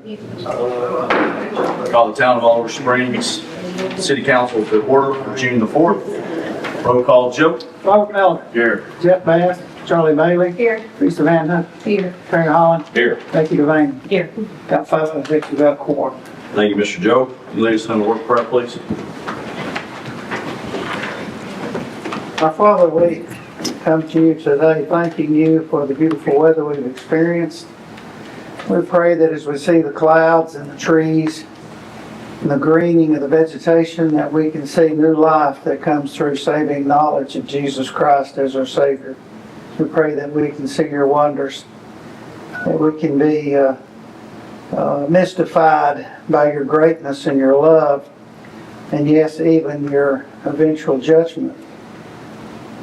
Call the Town of Oliver Springs City Council to order for June the 4th. Roll call, Joe. Robert Miller. Here. Jeff Bass. Charlie Bailey. Here. Teresa Van Hunt. Here. Terry Holland. Here. Becky Devane. Here. Got 5 executives, got quorum. Thank you, Mr. Joe. Can you lead us in the word prayer, please? Our Father, we come to you today thanking you for the beautiful weather we've experienced. We pray that as we see the clouds and the trees and the greening of the vegetation, that we can see new life that comes through saving knowledge of Jesus Christ as our Savior. We pray that we can see your wonders, that we can be mystified by your greatness and your love, and yes, even your eventual judgment.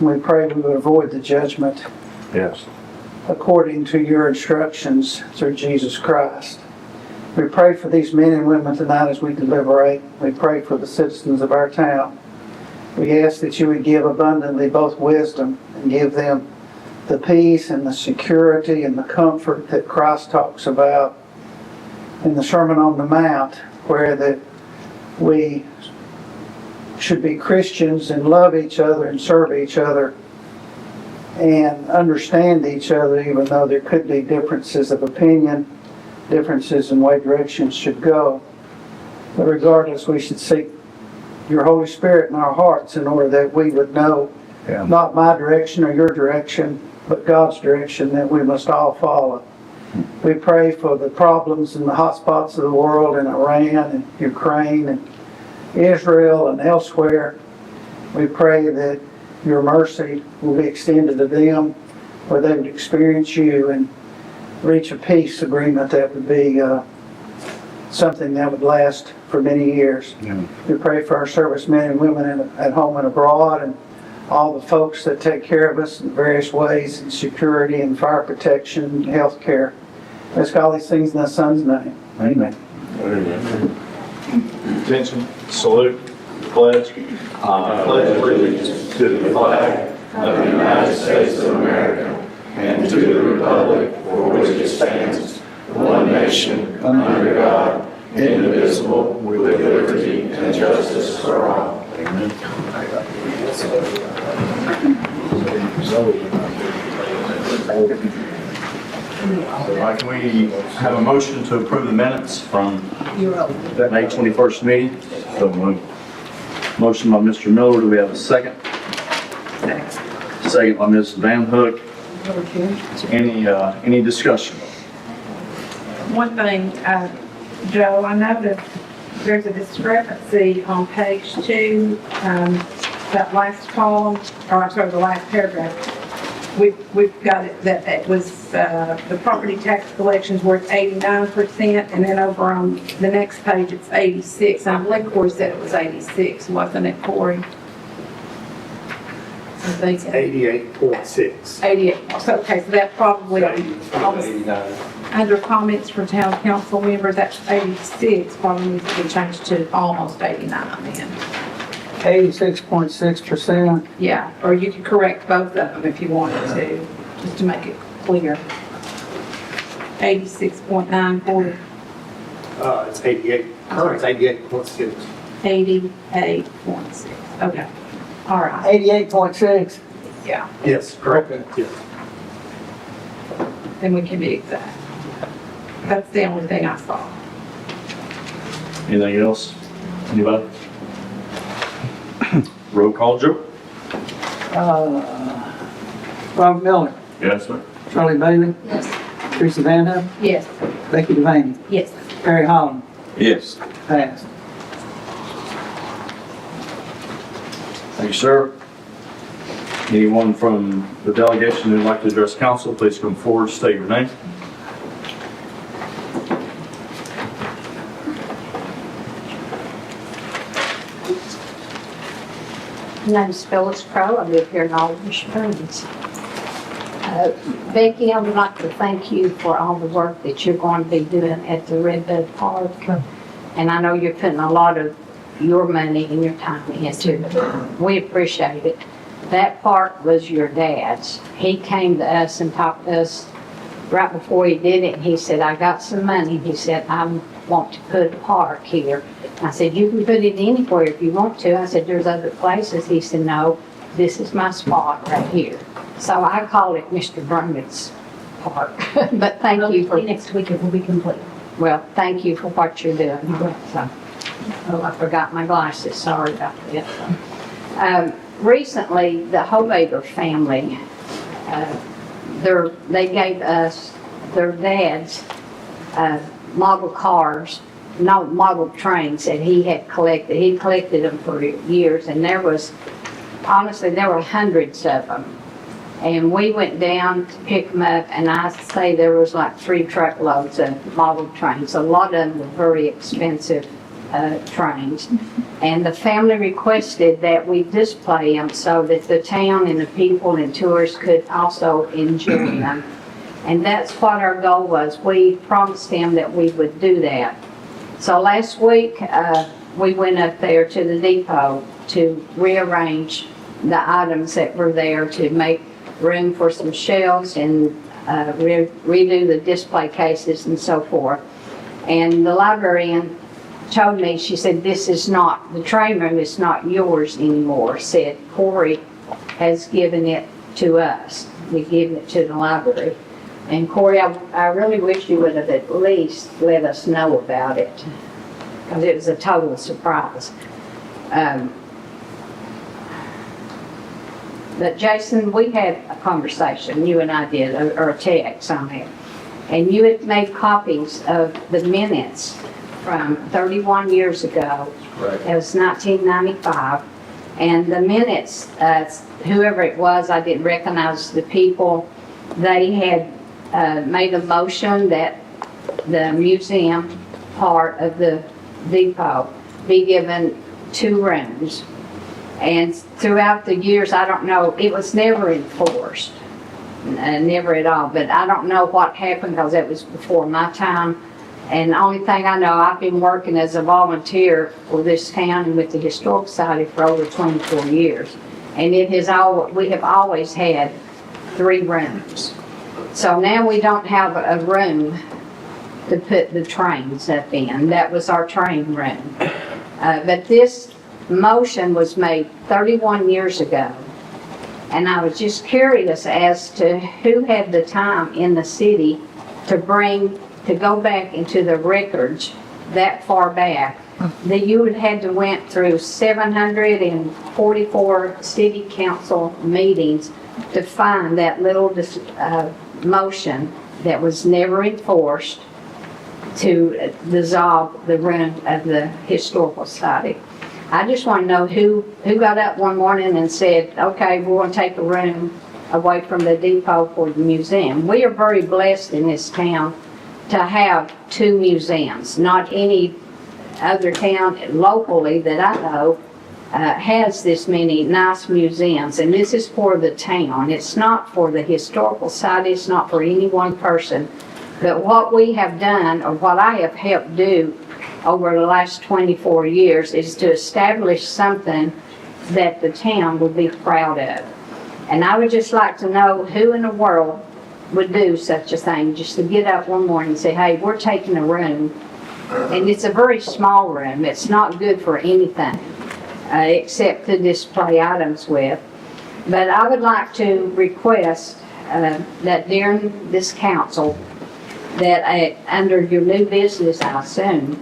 We pray we would avoid the judgment Yes. according to your instructions through Jesus Christ. We pray for these men and women tonight as we deliberate. We pray for the citizens of our town. We ask that you would give abundantly both wisdom and give them the peace and the security and the comfort that Christ talks about in the Sermon on the Mount, where that we should be Christians and love each other and serve each other and understand each other, even though there could be differences of opinion, differences in way directions should go. But regardless, we should seek your Holy Spirit in our hearts in order that we would know not my direction or your direction, but God's direction that we must all follow. We pray for the problems in the hot spots of the world in Iran and Ukraine and Israel and elsewhere. We pray that your mercy will be extended to them, where they would experience you and reach a peace agreement that would be something that would last for many years. Yeah. We pray for our servicemen and women at home and abroad, and all the folks that take care of us in various ways, in security and fire protection and health care. Let's call these things in the Son's name. Amen. Attention, salute, pledge. I pledge allegiance to the flag of the United States of America and to the republic for which it stands, one nation, under God, indivisible, with liberty and justice for all. Amen. Can we have a motion to approve the minutes from that May 21st meeting? So moved. Motion by Mr. Miller. Do we have a second? Second by Ms. Van Hook. Any discussion? One thing, Joe, I noticed there's a discrepancy on page 2, that last column, or I'm sorry, the last paragraph. We've got it that it was, the property tax collections were at 89%, and then over on the next page, it's 86. I believe Corey said it was 86, wasn't it, Corey? I think 88.6. 88. Okay, so that probably, under comments from town council members, that's 86, probably needs to be changed to almost 89 then. 86.6%. Yeah, or you could correct both of them if you wanted to, just to make it clear. 86.94, It's 88. Sorry, it's 88.6. 88.6. Okay, all right, 88.6. yeah, Yes, correct. Yes. then we can be exact. That's the only thing I saw. Anything else? Anybody? Roll call, Joe? Robert Miller. Yes, sir. Charlie Bailey. Yes. Teresa Van Hunt. Yes. Becky Devane. Yes. Terry Holland. Yes. Passed. Thank you, sir. Anyone from the delegation who'd like to address council, please come forward, state your name. My name's Phyllis Crowe. I live here in Oliver Springs. Becky, I would like to thank you for all the work that you're going to be doing at the Red Bud Park. And I know you're putting a lot of your money and your time into it. We appreciate it. That park was your dad's. He came to us and talked to us right before he did it, he said, I got some money. He said, I want to put a park here. I said, you can put it anywhere if you want to. I said, there's other places. He said, no, this is my spot right here. So I call it Mr. Brummett's Park. But thank you for, Next week it will be complete. well, thank you for what you're doing. So, oh, I forgot my glasses. Sorry about that. Recently, the Hobager family, they gave us their dad's model cars, no, model trains that he had collected. He collected them for years, and honestly, there were hundreds of them. And we went down to pick them up, and I say there was like 3 truckloads of model trains. A lot of them were very expensive trains. And the family requested that we display them so that the town and the people and tourists could also enjoy them. And that's what our goal was. We promised him that we would do that. So last week, we went up there to the depot to rearrange the items that were there to make room for some shelves and redo the display cases and so forth. And the librarian told me, she said, the train room is not yours anymore. Said, Corey has given it to us. We've given it to the library. And Corey, I really wish you would have at least let us know about it, because it was a total surprise. But Jason, we had a conversation, you and I did, or a text on it. And you had made copies of the minutes from 31 years ago. Right. It was 1995. And the minutes, whoever it was, I didn't recognize the people. They had made a motion that the museum part of the depot be given 2 rooms. And throughout the years, I don't know, it was never enforced, never at all. But I don't know what happened, because it was before my time. And the only thing I know, I've been working as a volunteer for this town and with the Historical Society for over 24 years. And we have always had 3 rooms. So now we don't have a room to put the trains up in. That was our train room. But this motion was made 31 years ago. And I was just curious as to who had the time in the city to go back into the records that far back, that you would had to went through 744 city council meetings to find that little motion that was never enforced to dissolve the room of the Historical Society. I just want to know who got up one morning and said, okay, we're going to take a room away from the depot for the museum. We are very blessed in this town to have 2 museums. Not any other town locally that I know has this many nice museums, and this is for the town. It's not for the Historical Society, it's not for any one person. But what we have done, or what I have helped do over the last 24 years, is to establish something that the town would be proud of. And I would just like to know who in the world would do such a thing, just to get up one morning and say, hey, we're taking a room, and it's a very small room. It's not good for anything except to display items with. But I would like to request that during this council, that under your new business, I assume,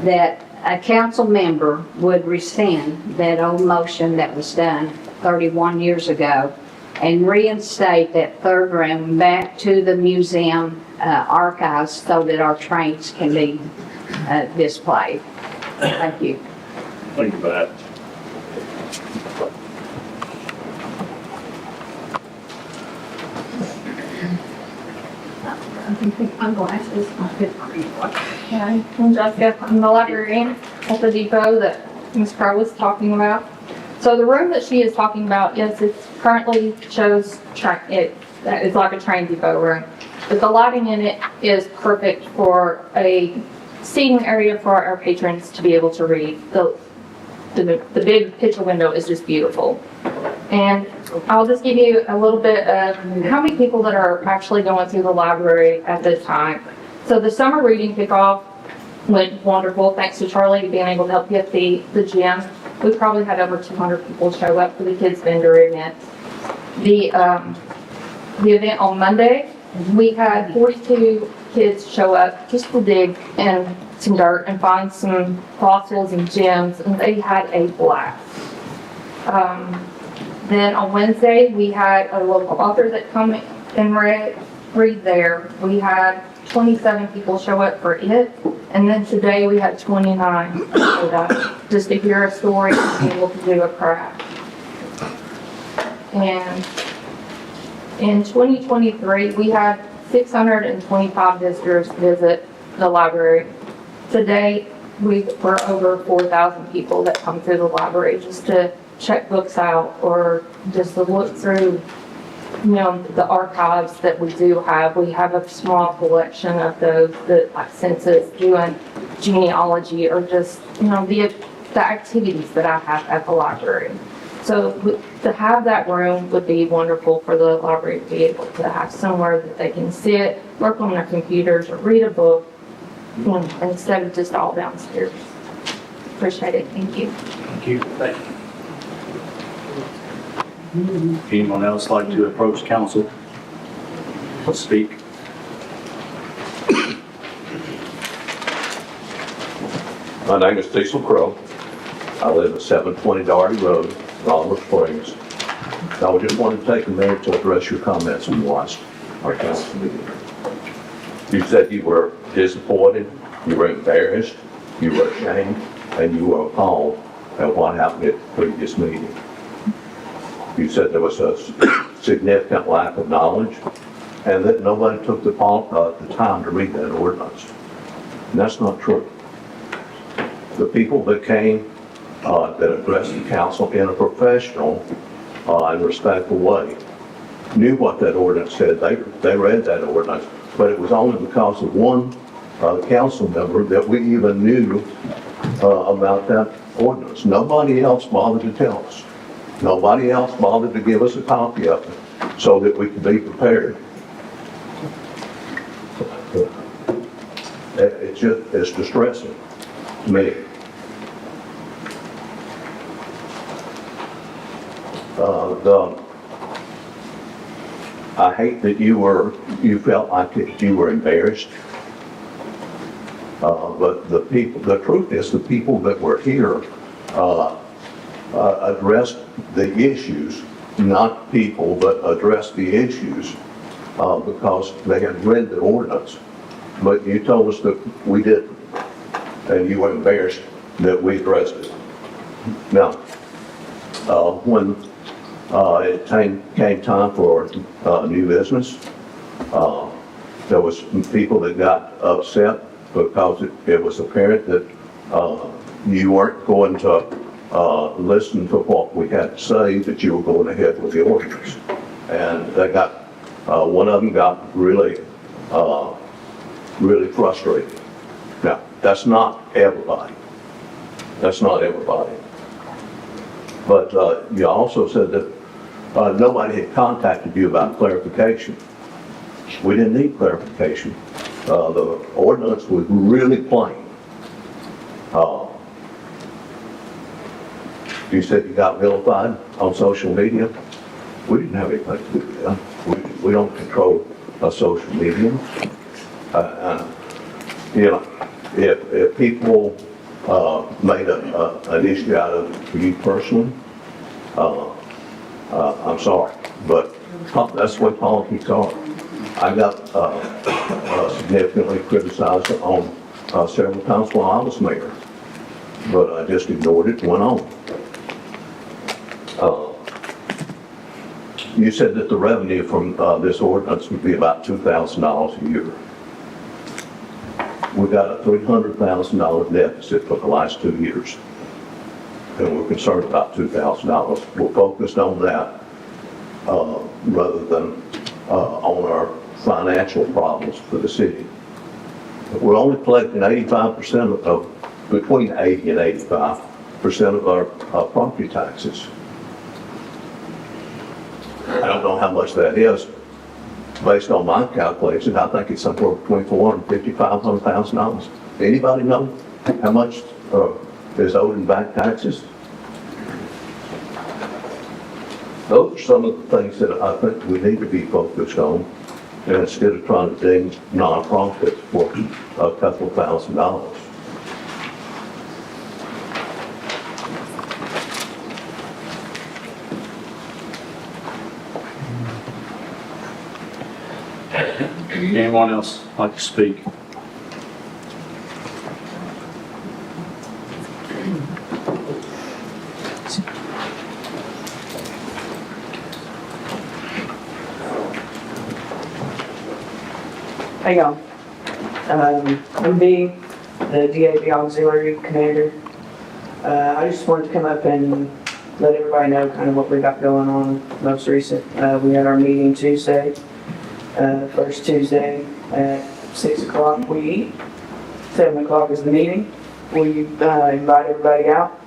that a council member would rescind that old motion that was done 31 years ago and reinstate that 3rd room back to the museum archives so that our trains can be displayed. Thank you. Thank you for that. I'm glasses. Okay, I'm Jessica. I'm the librarian at the depot that Ms. Crow was talking about. So the room that she is talking about, yes, it currently shows it's like a train depot room. But the lighting in it is perfect for a seating area for our patrons to be able to read. The big picture window is just beautiful. And I'll just give you a little bit of how many people that are actually going through the library at this time. So the summer reading kickoff went wonderful, thanks to Charlie being able to help get the gym. We probably had over 200 people show up for the kids vendor event. The event on Monday, we had 42 kids show up just to dig in some dirt and find some fossils and gems, and they had a blast. Then on Wednesday, we had a local author that come and read there. We had 27 people show up for it, and then today we had 29 showed up just to hear a story and be able to do a craft. And in 2023, we had 625 visitors visit the library. Today, we're over 4,000 people that come through the library just to check books out or just to look through, the archives that we do have. We have a small collection of those that, like census, doing genealogy, or just, the activities that I have at the library. So to have that room would be wonderful for the library to be able to have somewhere that they can sit, work on their computers, or read a book, instead of just all downstairs. Appreciate it. Thank you. Thank you. Thank you. Anyone else like to approach council? Speak. My name is Cecil Crow. I live at 720 Darty Road, Oliver Springs. I just wanted to take a minute to address your comments from last our council meeting. You said you were disappointed, you were embarrassed, you were ashamed, and you were appalled at what happened at the previous meeting. You said there was a significant lack of knowledge and that nobody took the time to read that ordinance. And that's not true. The people that came, that addressed the council in a professional and respectful way knew what that ordinance said. They read that ordinance, but it was only because of one council member that we even knew about that ordinance. Nobody else bothered to tell us. Nobody else bothered to give us a copy of it so that we could be prepared. It's distressing to me. I hate that you felt like that you were embarrassed. But the truth is, the people that were here addressed the issues, not people, but addressed the issues because they had read the ordinance. But you told us that we didn't, and you were embarrassed that we addressed it. Now, when it came time for new business, there was people that got upset because it was apparent that you weren't going to listen to what we had to say, that you were going ahead with the ordinance. And they got, one of them got really frustrated. Now, that's not everybody. That's not everybody. But you also said that nobody had contacted you about clarification. We didn't need clarification. The ordinance was really plain. You said you got vilified on social media. We didn't have anything to do with that. We don't control social media. If people made an issue out of it for you personally, I'm sorry, but that's what politics are. I got significantly criticized on several times while I was mayor, but I just ignored it and went on. You said that the revenue from this ordinance would be about $2,000 a year. We got a $300,000 deficit for the last 2 years. And we're concerned about $2,000. We're focused on that rather than on our financial problems for the city. We're only collecting 85% of, between 80 and 85% of our property taxes. I don't know how much that is. Based on my calculations, I think it's somewhere between $450,000 and $500,000. Anybody know how much is owed in back taxes? Those are some of the things that I think we need to be focused on, and instead of trying to ding nonprofits for a couple $1,000s. Anyone else like to speak? Hey y'all. I'm B, the DAB Auxiliary Commander. I just wanted to come up and let everybody know kind of what we got going on most recent. We had our meeting Tuesday, first Tuesday at 6 o'clock we eat. 7 o'clock is the meeting. We invite everybody out.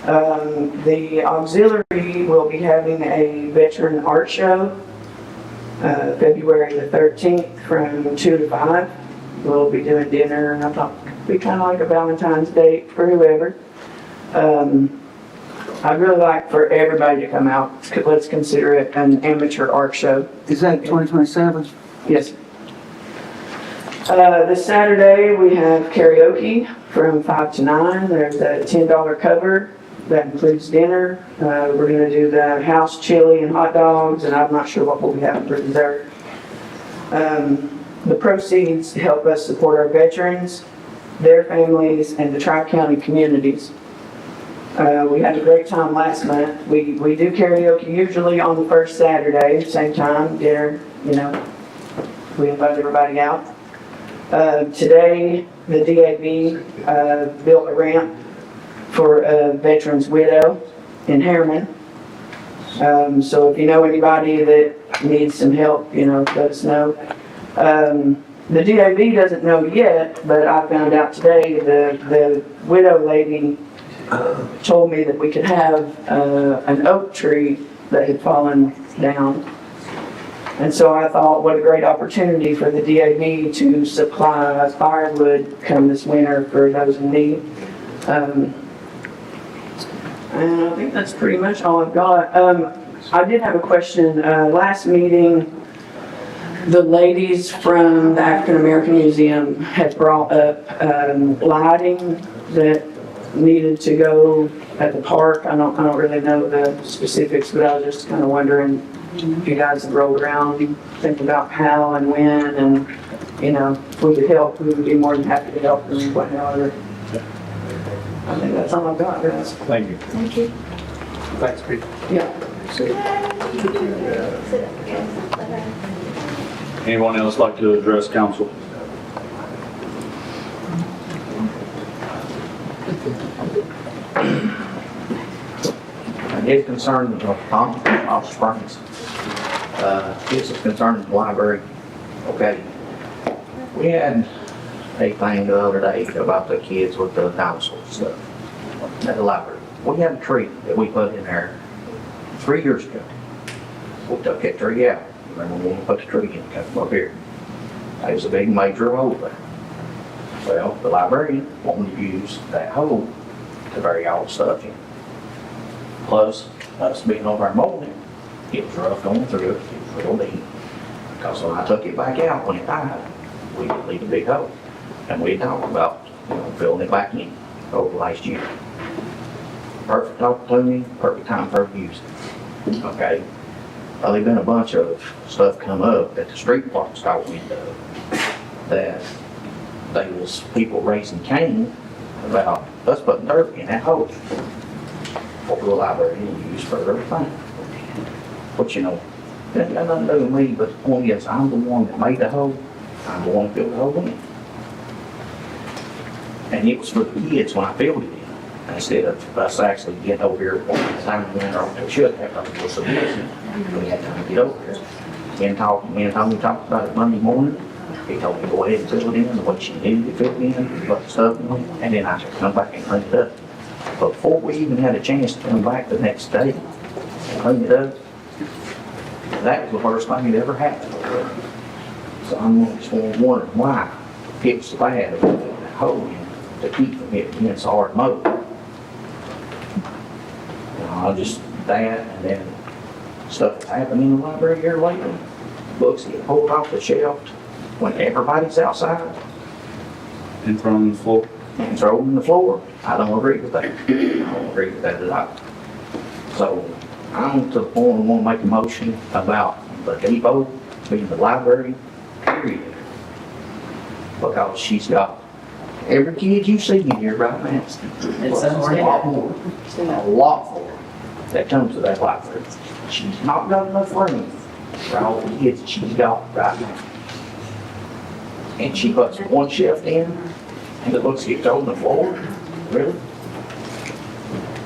The auxiliary will be having a veteran art show February the 13th from 2 to 5. We'll be doing dinner, and I thought it'd be kind of like a Valentine's date for whoever. I'd really like for everybody to come out. Let's consider it an amateur art show. Is that 2027? Yes. This Saturday, we have karaoke from 5 to 9. There's a $10 cover. That includes dinner. We're going to do the house chili and hot dogs, and I'm not sure what we'll be having for dessert. The proceeds help us support our veterans, their families, and the Tri-County communities. We had a great time last month. We do karaoke usually on the first Saturday, same time, dinner, you know. We invite everybody out. Today, the DAB built a ramp for a veteran's widow in Harriman. So if you know anybody that needs some help, you know, let us know. The DAB doesn't know yet, but I found out today the widow lady told me that we could have an oak tree that had fallen down. And so I thought, what a great opportunity for the DAB to supply firewood come this winter for those in need. And I think that's pretty much all I've got. I did have a question. Last meeting, the ladies from the African American Museum had brought up lighting that needed to go at the park. I don't really know the specifics, but I was just kind of wondering if you guys have rolled around, think about how and when, and you know, if we could help, we would be more than happy to help them, whatever. I think that's all I've got, guys. Thank you. Thank you. Thanks, Pete. Yeah. Anyone else like to address council? It's concerned Tom off Springs. It's concerning the library. Okay. We had a thing the other day about the kids with the dinosaur stuff at the library. We had a tree that we put in there 3 years ago. We took that tree out. Remember when we put the tree in, come up here. It was a big major hole there. Well, the librarian wanted to use that hole to bury all the stuff in. Plus, us being over our molding, it was rough going through it, it was real deep. Because when I took it back out, when it died, we did leave a big hole. And we talked about, you know, filling it back in over last year. Perfect opportunity, perfect time for use it. Okay. Well, there's been a bunch of stuff come up at the street department store window that they was people raising Cain about us putting dirt in that hole. What will the library use for everything? But you know, that got nothing to do with me, but the point is, I'm the one that made the hole. I'm the one that filled the hole in. And it was for the kids when I filled it in. Instead of us actually getting over here at the time when we should have, because we're so busy, we had time to get over here. Me and Tommy talked about it Monday morning. He told me to go ahead and fill it in, what you needed to fill it in, put the stuff in, and then I should come back and clean it up. But before we even had a chance to come back the next day and clean it up, That was the worst thing that ever happened. So I'm just wondering why it was so bad of putting that hole in to keep from hitting against the hard mode. Just that, and then stuff that's happened in the library here lately. Books get pulled off the shelf when everybody's outside In front of the floor. and thrown on the floor. I don't agree with that. I don't agree with that at all. So I'm to the point where I want to make a motion about the depot being the library, period. Because she's got every kid you see in here right now. It's a lot more. A lot more that comes to that library. She's not got enough room for all the kids she's got right now. And she puts one shelf in, and the books get thrown on the floor? Really?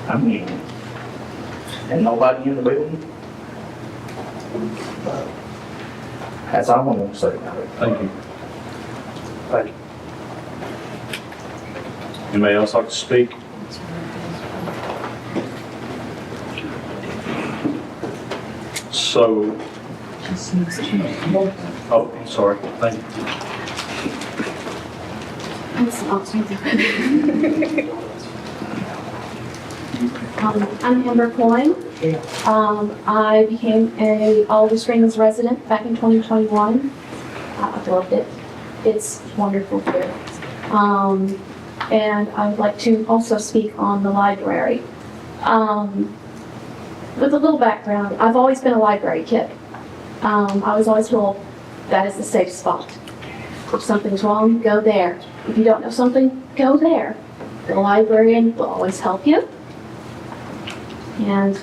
I mean, and nobody in the building? That's all I want to say about it. Thank you. Thank you. Anybody else like to speak? So. Oh, I'm sorry. Thank you. I'm Amber Coyne. I became a Oliver Springs resident back in 2021. I've loved it. It's wonderful here. And I would like to also speak on the library. With a little background, I've always been a library kid. I was always told that is the safe spot. If something's wrong, go there. If you don't know something, go there. The librarian will always help you. And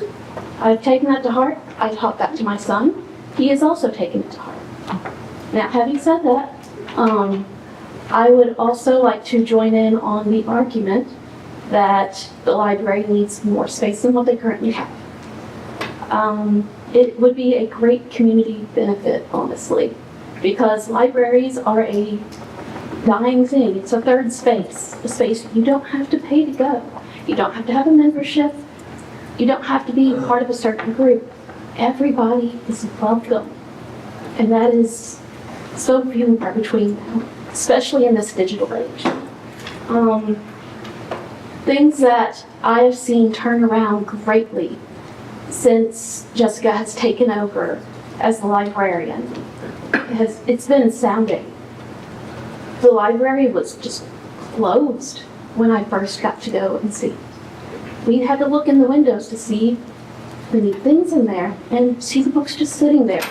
I've taken that to heart. I taught that to my son. He has also taken it to heart. Now, having said that, I would also like to join in on the argument that the library needs more space than what they currently have. It would be a great community benefit, honestly, because libraries are a dying thing. It's a third space, a space you don't have to pay to go. You don't have to have a membership. You don't have to be part of a certain group. Everybody is welcome. And that is so few and far between now, especially in this digital age. Things that I have seen turn around greatly since Jessica has taken over as the librarian. It's been astounding. The library was just closed when I first got to go and see. We had to look in the windows to see the neat things in there and see the books just sitting there.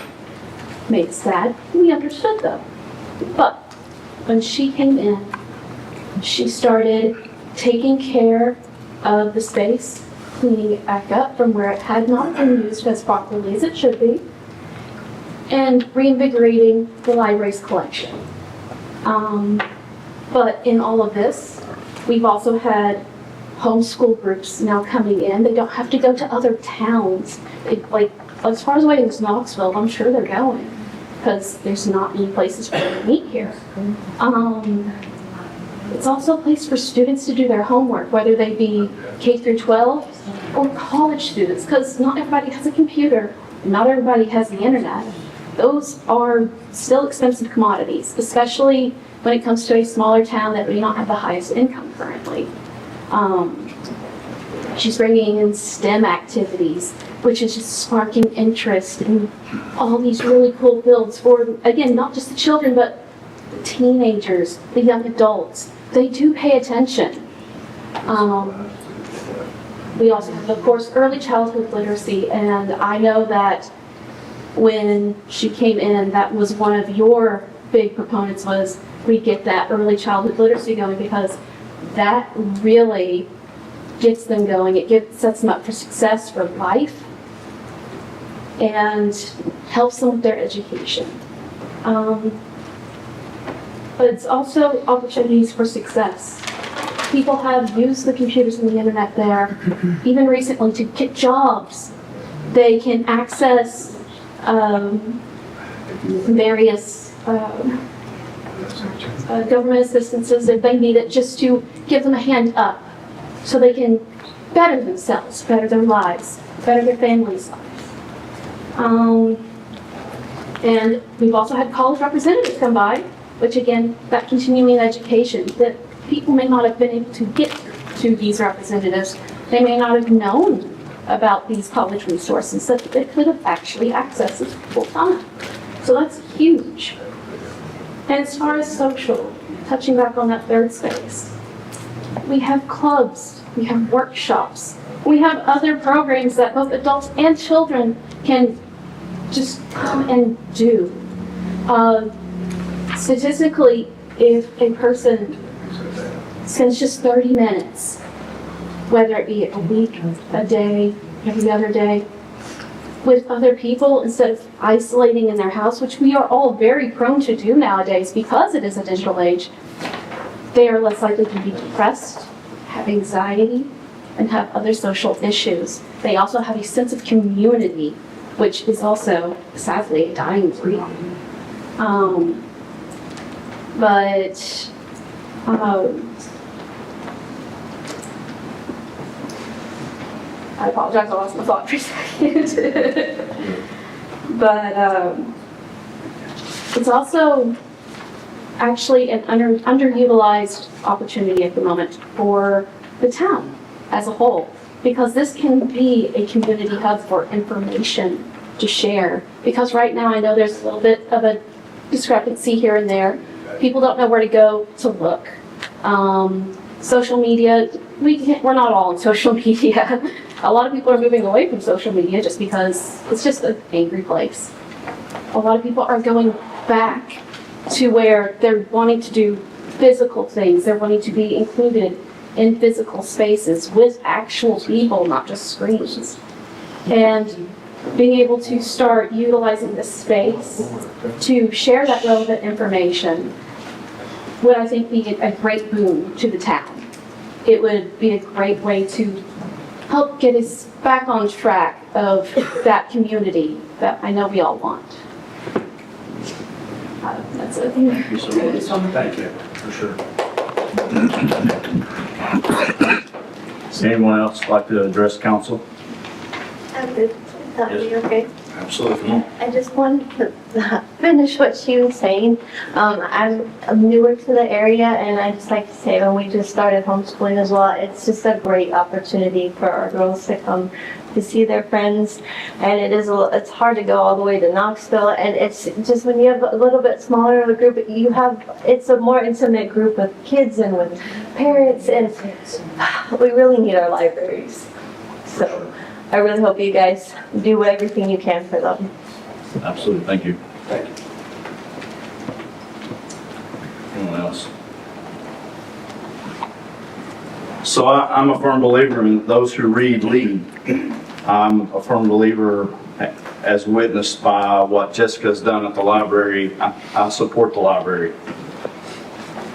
Made us sad. We understood though. But when she came in, she started taking care of the space, cleaning it back up from where it had not been used as properly as it should be, and reinvigorating the library's collection. But in all of this, we've also had homeschool groups now coming in. They don't have to go to other towns. Like, as far as away as Knoxville, I'm sure they're going, because there's not many places for them to meet here. It's also a place for students to do their homework, whether they be K through 12 or college students, because not everybody has a computer, not everybody has the internet. Those are still expensive commodities, especially when it comes to a smaller town that may not have the highest income currently. She's bringing in STEM activities, which is just sparking interest in all these really cool fields for, again, not just the children, but the teenagers, the young adults. They do pay attention. We also have, of course, early childhood literacy, and I know that when she came in, that was one of your big proponents, was we get that early childhood literacy going, because that really gets them going. It sets them up for success for life and helps them with their education. But it's also opportunities for success. People have used the computers and the internet there, even recently, to get jobs. They can access various government assistances if they need it, just to give them a hand up so they can better themselves, better their lives, better their families' lives. And we've also had college representatives come by, which again, that continuing education, that people may not have been able to get to these representatives. They may not have known about these college resources that they could have actually accessed full time. So that's huge. And as far as social, touching back on that third space, we have clubs, we have workshops, we have other programs that both adults and children can just come and do. Statistically, if a person spends just 30 minutes, whether it be a week, a day, every other day, with other people instead of isolating in their house, which we are all very prone to do nowadays because it is a digital age, they are less likely to be depressed, have anxiety, and have other social issues. They also have a sense of community, which is also, sadly, a dying breed. I apologize, I lost my thought for a second. But it's also actually an underutilized opportunity at the moment for the town as a whole, because this can be a community hub for information to share. Because right now I know there's a little bit of a discrepancy here and there. People don't know where to go to look. Social media, we're not all on social media. A lot of people are moving away from social media just because it's just an angry place. A lot of people are going back to where they're wanting to do physical things. They're wanting to be included in physical spaces with actual people, not just screens. And being able to start utilizing this space to share that relevant information would, I think, be a great boon to the town. It would be a great way to help get us back on track of that community that I know we all want. That's it. Thank you so much. Thank you, for sure. Does anyone else like to address council? I'm good. That would be okay. Absolutely. I just wanted to finish what she was saying. I'm newer to the area, and I just like to say when we just started homeschooling as well, it's just a great opportunity for our girls to come to see their friends. And it's hard to go all the way to Knoxville, and it's just when you have a little bit smaller of a group, it's a more intimate group of kids and with parents, and we really need our libraries. So I really hope you guys do everything you can for them. Absolutely, thank you. Thank you. Anyone else? So I'm a firm believer in those who read, lead. I'm a firm believer, as witnessed by what Jessica's done at the library. I support the library.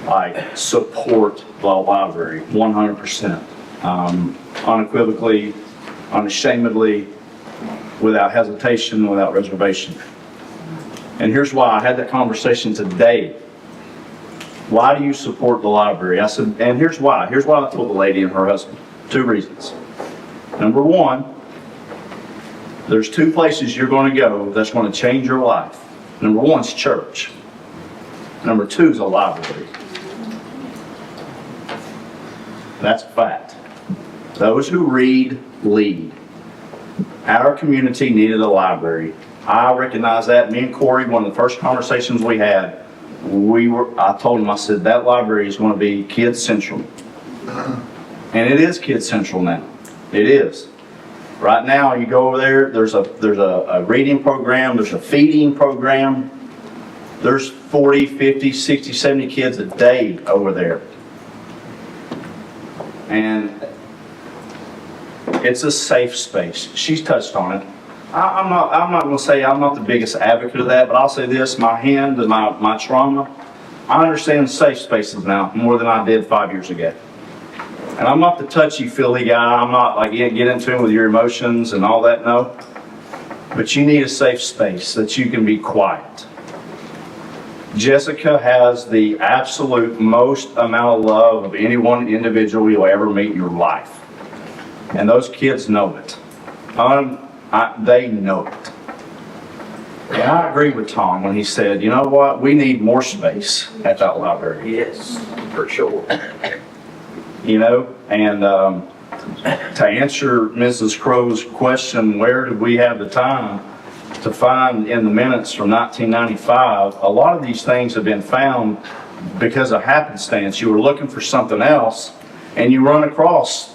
I support the library 100%. Unequivocally, unashamedly, without hesitation, without reservation. And here's why. I had that conversation today. Why do you support the library? I said, and here's why. Here's why I told the lady and her husband. 2 reasons. Number 1, there's 2 places you're going to go that's going to change your life. Number 1 is church. Number 2 is a library. That's a fact. Those who read, lead. Our community needed a library. I recognize that. Me and Corey, one of the first conversations we had, I told him, I said, that library is going to be Kids Central. And it is Kids Central now. It is. Right now, you go over there, there's a reading program, there's a feeding program. There's 40, 50, 60, 70 kids a day over there. And it's a safe space. She's touched on it. I'm not going to say I'm not the biggest advocate of that, but I'll say this, my hand and my trauma, I understand safe spaces now more than I did 5 years ago. And I'm not the touchy-feely guy. I'm not like, get into it with your emotions and all that, no. But you need a safe space that you can be quiet. Jessica has the absolute most amount of love of any one individual you'll ever meet in your life. And those kids know it. They know it. And I agree with Tom when he said, you know what, we need more space at that library. Yes, for sure. You know, and to answer Mrs. Crow's question, where did we have the time to find in the minutes from 1995, a lot of these things have been found because of happenstance. You were looking for something else and you run across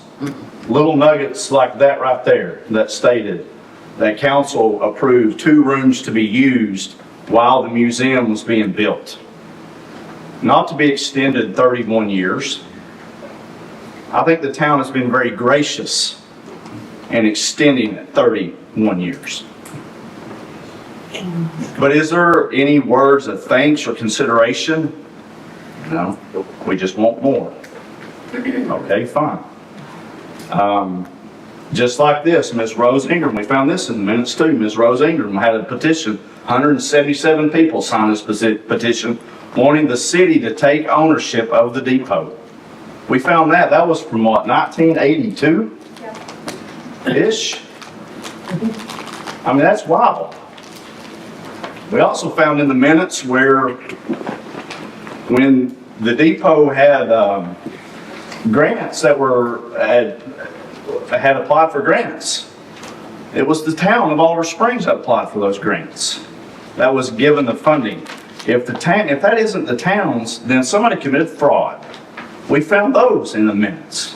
little nuggets like that right there that stated that council approved 2 rooms to be used while the museum was being built. Not to be extended 31 years. I think the town has been very gracious in extending it 31 years. But is there any words of thanks or consideration? No, we just want more. Okay, fine. Just like this, Ms. Rose Ingram, we found this in the minutes too. Ms. Rose Ingram had a petition, 177 people signed this petition wanting the city to take ownership of the depot. We found that. That was from what, 1982-ish? I mean, that's wild. We also found in the minutes where when the depot had grants that had applied for grants, it was the town of Oliver Springs that applied for those grants. That was given the funding. If that isn't the town's, then somebody committed fraud. We found those in the minutes.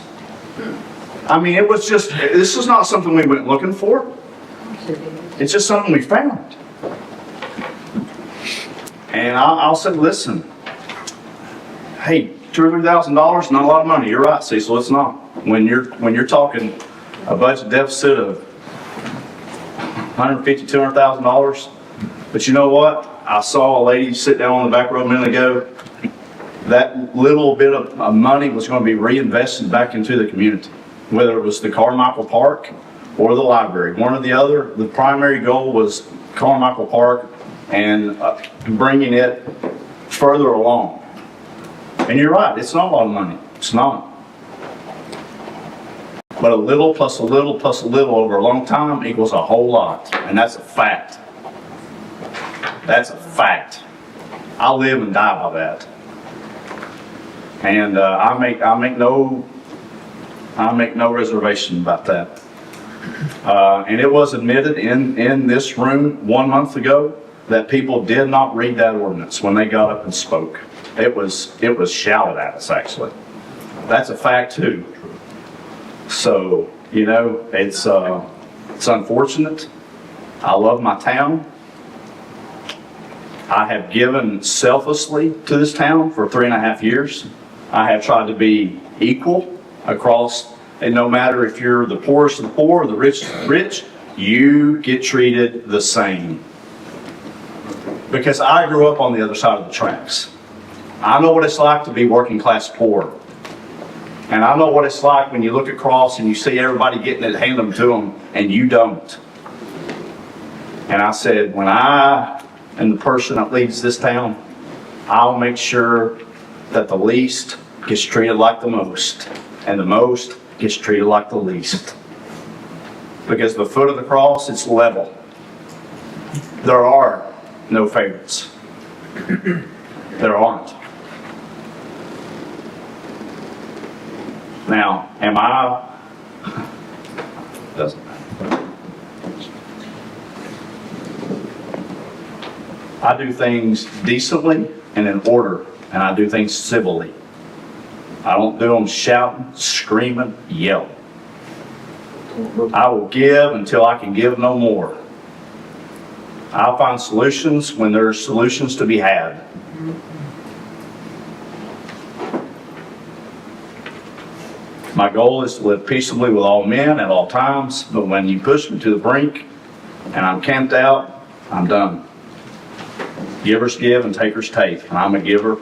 I mean, it was just, this is not something we went looking for. It's just something we found. And I'll say, listen, hey, $2,000 or $3,000, not a lot of money. You're right, Cecil, it's not. When you're talking a budget deficit of $150,000, $200,000. But you know what? I saw a lady sit down on the back row a minute ago. That little bit of money was going to be reinvested back into the community, whether it was the Carmichael Park or the library, one or the other. The primary goal was Carmichael Park and bringing it further along. And you're right, it's not a lot of money. It's not. But a little plus a little plus a little over a long time equals a whole lot. And that's a fact. That's a fact. I live and die by that. And I make no reservation about that. And it was admitted in this room 1 month ago that people did not read that ordinance when they got up and spoke. It was shouted at us, actually. That's a fact too. So, you know, it's unfortunate. I love my town. I have given selflessly to this town for 3.5 years. I have tried to be equal across, and no matter if you're the poorest of the poor or the richest of the rich, you get treated the same. Because I grew up on the other side of the tracks. I know what it's like to be working class poor. And I know what it's like when you look across and you see everybody getting it handed to them and you don't. And I said, when I am the person that leads this town, I'll make sure that the least gets treated like the most, and the most gets treated like the least. Because the foot of the cross, it's level. There are no favorites. There aren't. Now, am I? Doesn't matter. I do things decently and in order, and I do things civilly. I don't do them shouting, screaming, yelling. I will give until I can give no more. I'll find solutions when there are solutions to be had. My goal is to live peaceably with all men at all times, but when you push me to the brink and I'm camped out, I'm done. Givers give and takers take, and I'm a giver.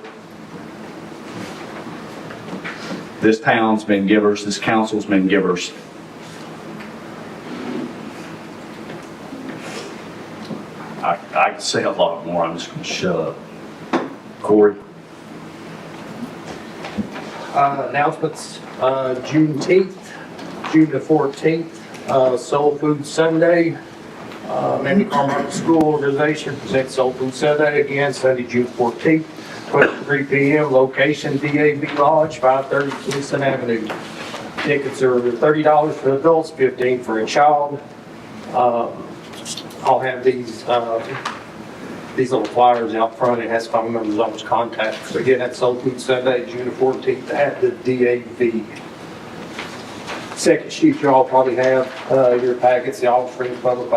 This town's been givers, this council's been givers. I could say a lot more, I'm just going to shut up. Corey? Announcements, Juneteenth, June the 14th, Soul Food Sunday, Mandy Carmichael School Organization presents Soul Food Sunday again, Sunday, June 14th, 12:03 p.m. Location DAV Lodge, 530 Kingston Avenue. Tickets are $30 for adults, $15 for a child. I'll have these little flyers out front. It has phone numbers on its contacts. Again, that's Soul Food Sunday, June the 14th at the DAV. Second sheet you all probably have your packets, the Olive Springs Public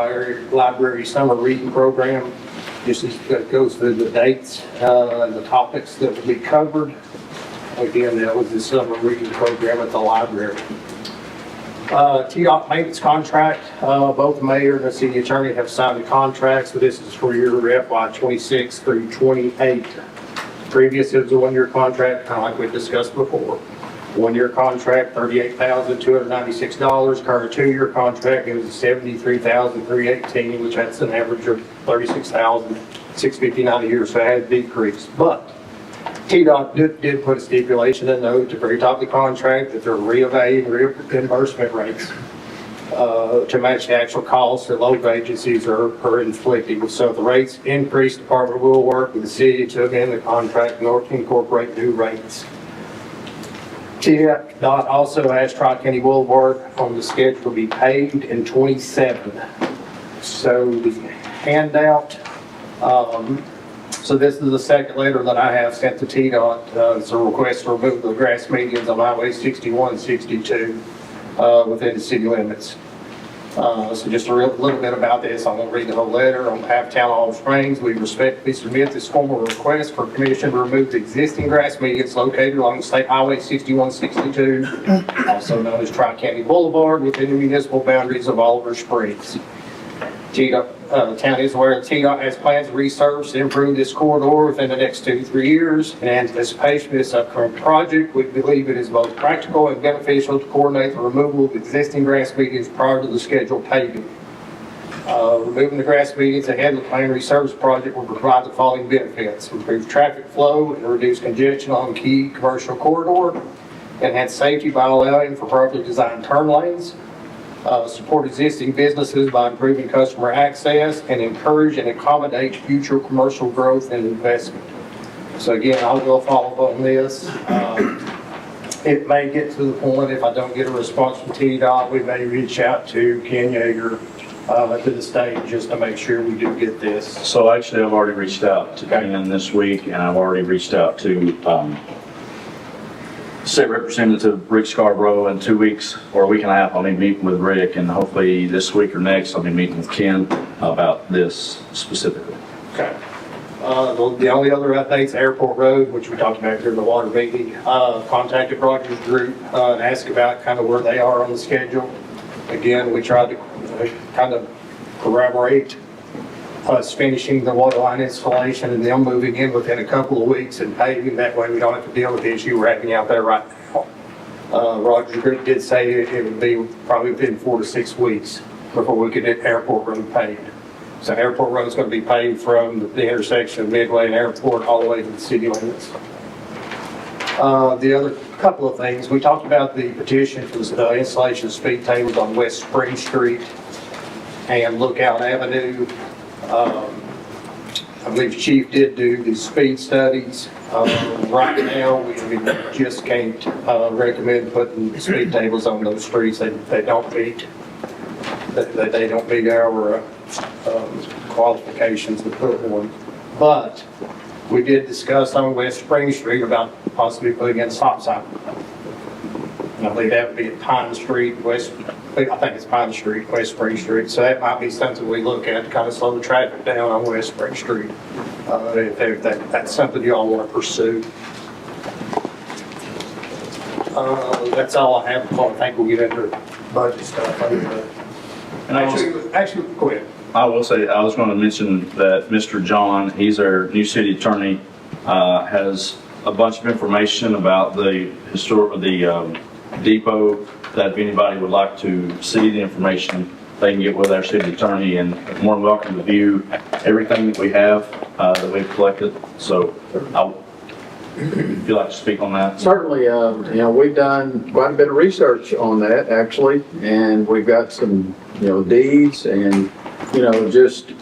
Library Summer Reading Program. Just goes through the dates and the topics that will be covered. Again, that was the summer reading program at the library. TDOT maintenance contract, both the mayor and the city attorney have signed the contract, so this is for your FY 26 through 28. Previous, it was a one-year contract, kind of like we discussed before. One-year contract, $38,296. Current two-year contract is $73,318, which that's an average of $36,659 a year, so it has decreased. But TDOT did put a stipulation in note at the very top of the contract that they're reevaluating reimbursement rates to match the actual costs that local agencies are inflicting. So if the rates increase, the department will work with the city to amend the contract in order to incorporate new rates. TDOT also has Tri-County Boulevard on the schedule to be paved in 27. So the handout, so this is the second letter that I have sent to TDOT. It's a request to remove the grass medians on Highway 61 and 62 within the city limits. So just a little bit about this. I'm going to read the whole letter. On behalf of Town of Olive Springs, we respectfully submit this formal request for permission to remove the existing grass medians located along State Highway 6162, also known as Tri-County Boulevard, within the municipal boundaries of Olive Springs. The town is aware that TDOT has plans to resurface and improve this corridor within the next 2 to 3 years. In anticipation of this upcoming project, we believe it is both practical and beneficial to coordinate the removal of existing grass medians prior to the scheduled paving. Removing the grass medians ahead of the planned resurface project will provide the following benefits: improve traffic flow and reduce congestion on key commercial corridor, enhance safety by allowing for properly designed turn lanes, support existing businesses by improving customer access, and encourage and accommodate future commercial growth and investment. So again, I will follow up on this. It may get to the point, if I don't get a response from TDOT, we may reach out to Ken Yeager to the state just to make sure we do get this. So actually, I've already reached out to Ken this week, and I've already reached out to State Representative Rick Scarborough. In 2 weeks or a week and a half, I'll be meeting with Rick, and hopefully this week or next, I'll be meeting with Ken about this specifically. Okay. The only other updates, Airport Road, which we talked about during the water meeting, contacted Rogers Group and asked about kind of where they are on the schedule. Again, we tried to kind of corroborate us finishing the water line installation and them moving in within a couple of weeks and paving. That way we don't have to deal with the issue we're having out there right now. Rogers Group did say it would be probably within 4 to 6 weeks before we could get Airport Road paved. So Airport Road is going to be paved from the intersection of Midway and Airport all the way to the city limits. The other couple of things, we talked about the petition for the installation of speed tables on West Spring Street and Lookout Avenue. I believe Chief did do the speed studies. Right now, we just can't recommend putting speed tables on those streets. They don't meet our qualifications to put one. But we did discuss on West Spring Street about possibly putting in a stop sign. And I believe that would be at Pine Street, I think it's Pine Street, West Spring Street. So that might be something we look at to kind of slow the traffic down on West Spring Street. If that's something you all want to pursue. That's all I have. I think we'll get into budget stuff. And Actually, go ahead. I will say, I was going to mention that Mr. John, he's our new city attorney, has a bunch of information about the depot, that if anybody would like to see the information, they can get with our city attorney, and more than welcome to view everything that we have that we've collected. So if you'd like to speak on that. Certainly, we've done quite a bit of research on that actually, and we've got some, deeds and just,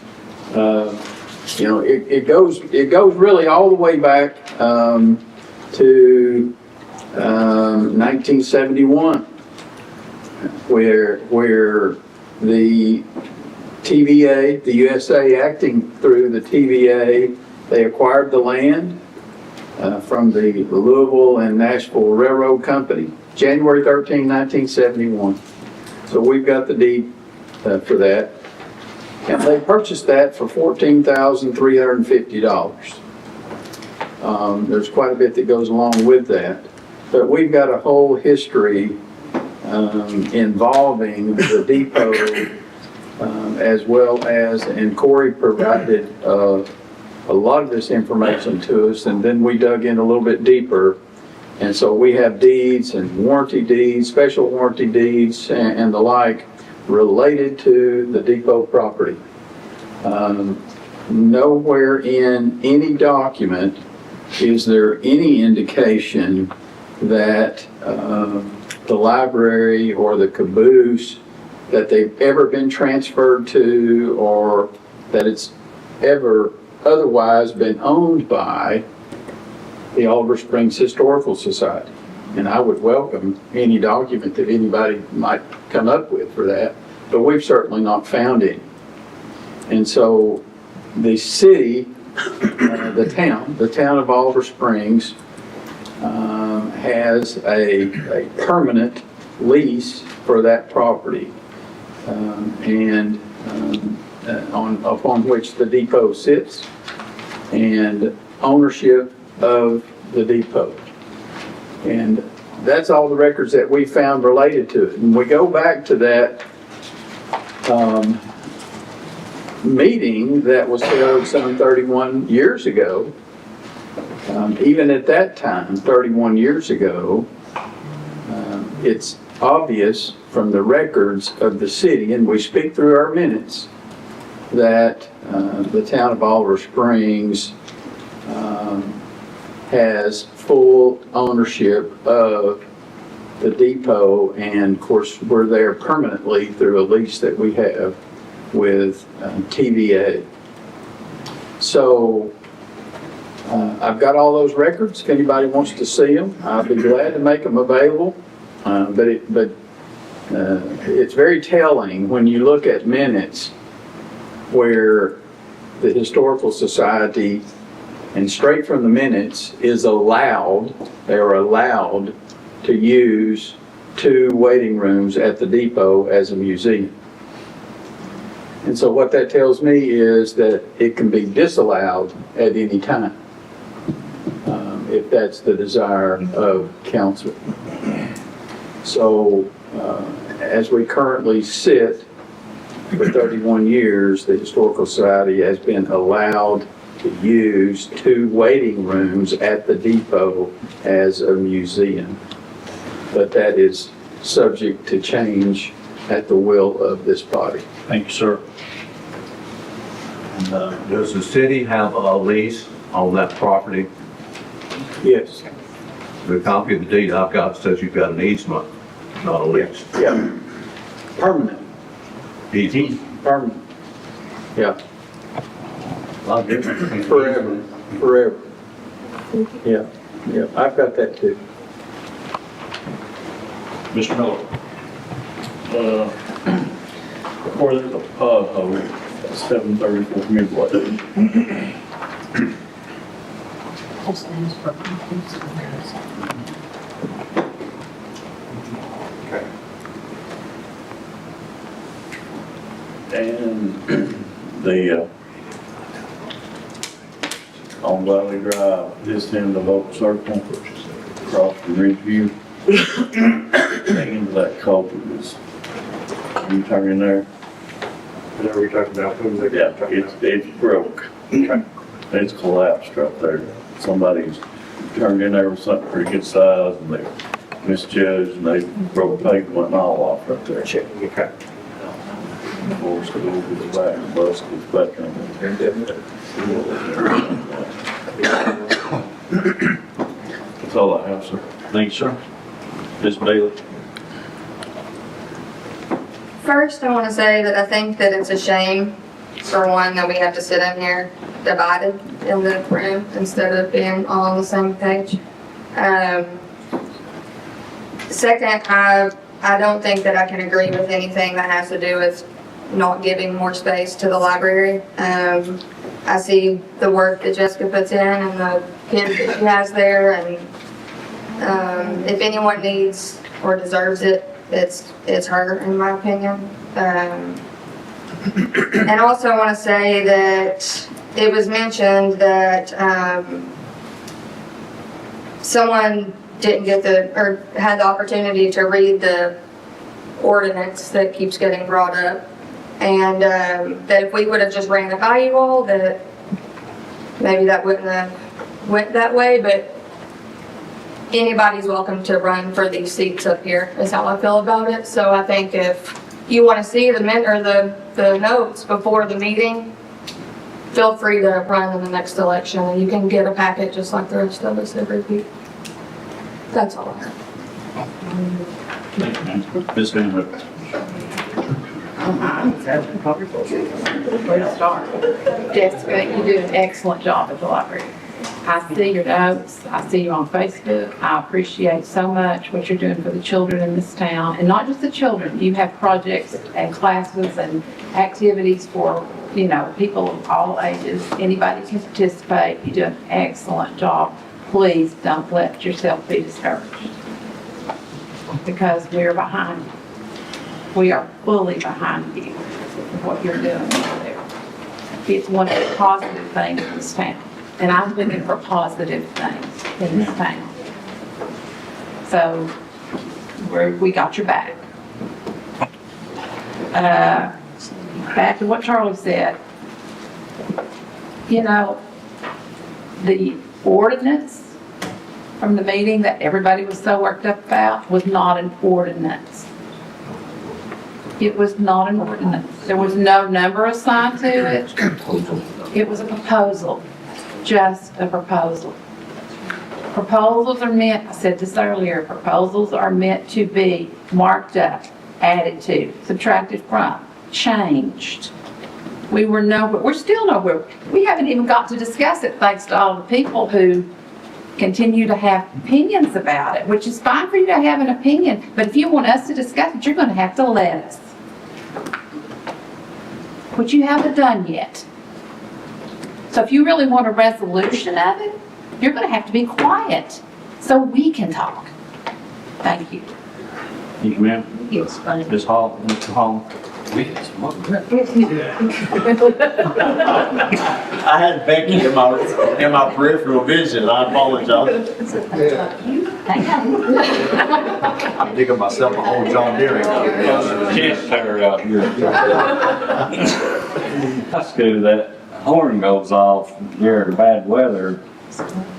it goes really all the way back to 1971, where the TVA, the USA acting through the TVA, they acquired the land from the Louisville and Nashville Railroad Company, January 13, 1971. So we've got the deed for that. And they purchased that for $14,350. There's quite a bit that goes along with that. But we've got a whole history involving the depot as well as, and Corey provided a lot of this information to us, and then we dug in a little bit deeper. And so we have deeds and warranty deeds, special warranty deeds and the like related to the depot property. Nowhere in any document is there any indication that the library or the caboose that they've ever been transferred to, or that it's ever otherwise been owned by the Oliver Springs Historical Society. And I would welcome any document that anybody might come up with for that, but we've certainly not found any. And so the city, the town of Oliver Springs has a permanent lease for that property, upon which the depot sits, and ownership of the depot. And that's all the records that we found related to it. And we go back to that meeting that was held some 31 years ago. Even at that time, 31 years ago, it's obvious from the records of the city, and we speak through our minutes, that the town of Oliver Springs has full ownership of the depot, and of course we're there permanently through a lease that we have with TVA. So I've got all those records. If anybody wants to see them, I'll be glad to make them available. But it's very telling when you look at minutes where the Historical Society, and straight from the minutes, is allowed, they are allowed to use 2 waiting rooms at the depot as a museum. And so what that tells me is that it can be disallowed at any time, if that's the desire of council. So as we currently sit, for 31 years, the Historical Society has been allowed to use 2 waiting rooms at the depot as a museum. But that is subject to change at the will of this body. Thank you, sir. And, does the city have a lease on that property? Yes. The copy of the deed I've got says you've got an easement, not a lease. Yeah. Permanent. Easement? Permanent. Yeah. Forever. Yeah. Yeah. I've got that too. Mr. Miller? Where there's a pothole at 734 Midway. And the on Valley Drive, this end of Oak Circle, across from Ridgeview, into that culvert is, you turn in there. Whatever you're talking about, It's broke. It's collapsed right there. Somebody's turned in there with something pretty good size and they misjudged and they broke pavement and all off right there. Okay. Before school goes back, the bus goes back on there. That's all I have, sir. Thank you, sir. Ms. Bailey? First, I want to say that I think that it's a shame for one, that we have to sit in here divided in the room instead of being all on the same page. Second, I don't think that I can agree with anything that has to do with not giving more space to the library. I see the work that Jessica puts in and the kids that she has there, and if anyone needs or deserves it, it's her, in my opinion. And also I want to say that it was mentioned that someone didn't get or had the opportunity to read the ordinance that keeps getting brought up. And that if we would have just ran it by you all, that maybe that wouldn't have went that way, but anybody's welcome to run for these seats up here, is how I feel about it. So I think if you want to see the notes before the meeting, feel free to run in the next election, and you can get a packet just like the rest of us every week. That's all I have. Thank you, ma'am. Ms. Van Hook. Where to start? Jessica, you do an excellent job at the library. I see your notes, I see you on Facebook. I appreciate so much what you're doing for the children in this town, and not just the children. You have projects and classes and activities for, people of all ages. Anybody can participate. You do an excellent job. Please don't let yourself be discouraged, because we're behind you. We are fully behind you with what you're doing over there. It's one of the positive things in this town. And I'm looking for positive things in this town. So we got your back. Back to what Charlie said. The ordinance from the meeting that everybody was so worked up about was not an ordinance. It was not an ordinance. There was no number assigned to it. It was a proposal. Just a proposal. Proposals are meant, I said this earlier, proposals are meant to be marked up, added to, subtracted from, changed. We're still nowhere. We haven't even got to discuss it, thanks to all the people who continue to have opinions about it, which is fine for you to have an opinion, but if you want us to discuss it, you're going to have to let us. Which you haven't done yet. So if you really want a resolution of it, you're going to have to be quiet so we can talk. Thank you. Thank you, ma'am. Yes, fine. Ms. Hall, Mr. Hall. I had Becky in my peripheral vision. I apologize. I'm digging myself a whole John Deere. Chest hair out here. That's good. That horn goes off during bad weather.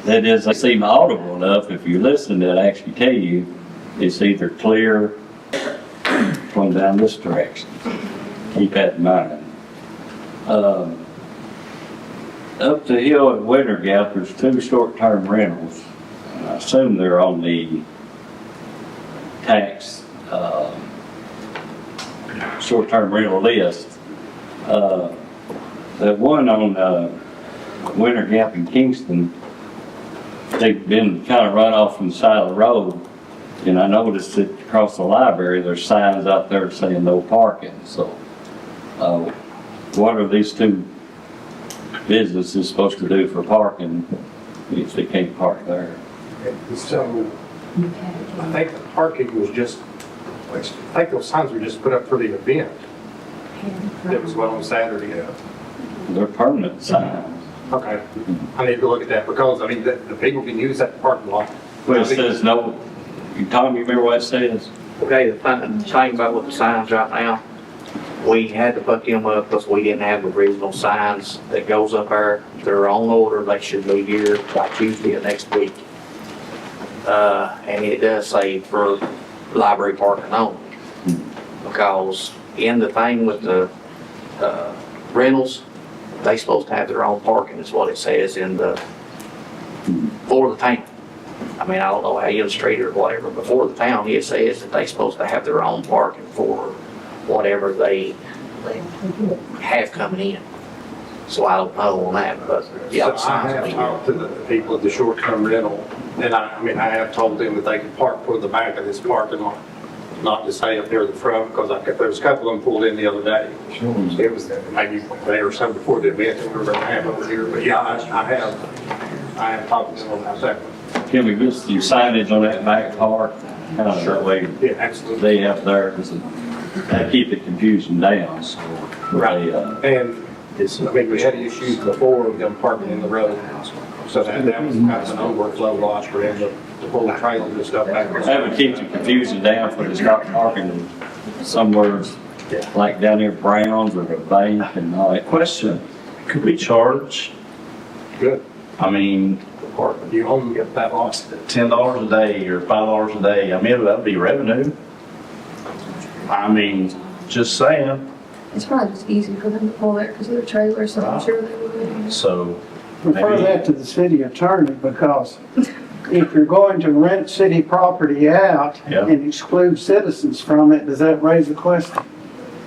That is, they seem audible enough. If you listen, they'll actually tell you it's either clear from down this direction. Keep that in mind. Up the hill at Winter Gap, there's 2 short-term rentals. I assume they're on the tax short-term rental list. The one on Winter Gap in Kingston, they've been kind of run off from the side of the road. And I noticed that across the library, there's signs out there saying no parking. So what are these 2 businesses supposed to do for parking if they can't park there? So, I think the parking was just, I think those signs were just put up for the event. That was what on Saturday. They're permanent signs. Okay, I need to look at that because, the people can use that parking lot. Well, it says no, Tom, you remember what it says? Okay, the thing about with the signs right now, we had to put them up because we didn't have the original signs that goes up there. They're on order, they should be here by Tuesday of next week. And it does say for library parking only. Because in the thing with the rentals, they supposed to have their own parking is what it says in for the town. I don't know how you illustrate it or whatever, but for the town, it says that they supposed to have their own parking for whatever they have coming in. So I don't know on that, but yeah. it So I sounds have like talked to the people at the short-term rental, and I mean, I have told them that they can park toward the back of this parking lot, not to stay up near the front, because there was a couple of them pulled in the other day. It was maybe a day or so before the event, and we were going to have over here, but yeah, I have talked to them on that second. Can we get some signage on that back part? That way Yeah, absolutely. they have there, because they keep the confusion down, so. Right. They, And it's, I mean, we had issues before with them parking in the road, so that was kind of an overflow loss for them to pull the trailers and stuff back. That would keep the confusion down for the start parking somewhere like down near Brown's or the bank and all that. Question, could we charge, Good. I mean, You only get that lost. $10 a day or $5 a day? I mean, that'd be revenue. I mean, just saying, It's probably just easy for them to pull there because of their trailers, so I'm sure they would. so. Refer maybe- that to the city attorney, because if you're going to rent city property out Yeah. and exclude citizens from it, does that raise a question?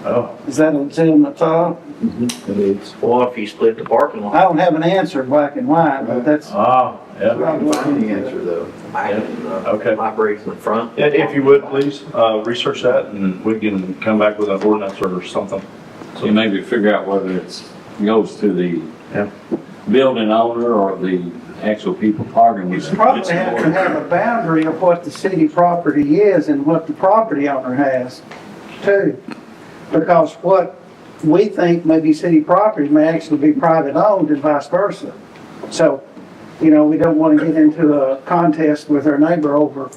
Oh, Is that a legitimate thought? it is. Well, if you split the parking I lot. don't have an answer black and white, but that's yeah. Find the answer though. Okay. Libraries in the front. Yeah, if you would, please, research that and we can come back with an ordinance or something. So maybe figure out whether it's, goes to the Yeah. building owner or the actual people parking. you probably have to have a boundary of what the city property is and what the property owner has too. Because what we think may be city property may actually be private owned and vice versa. So, you know, we don't want to get into a contest with our neighbor over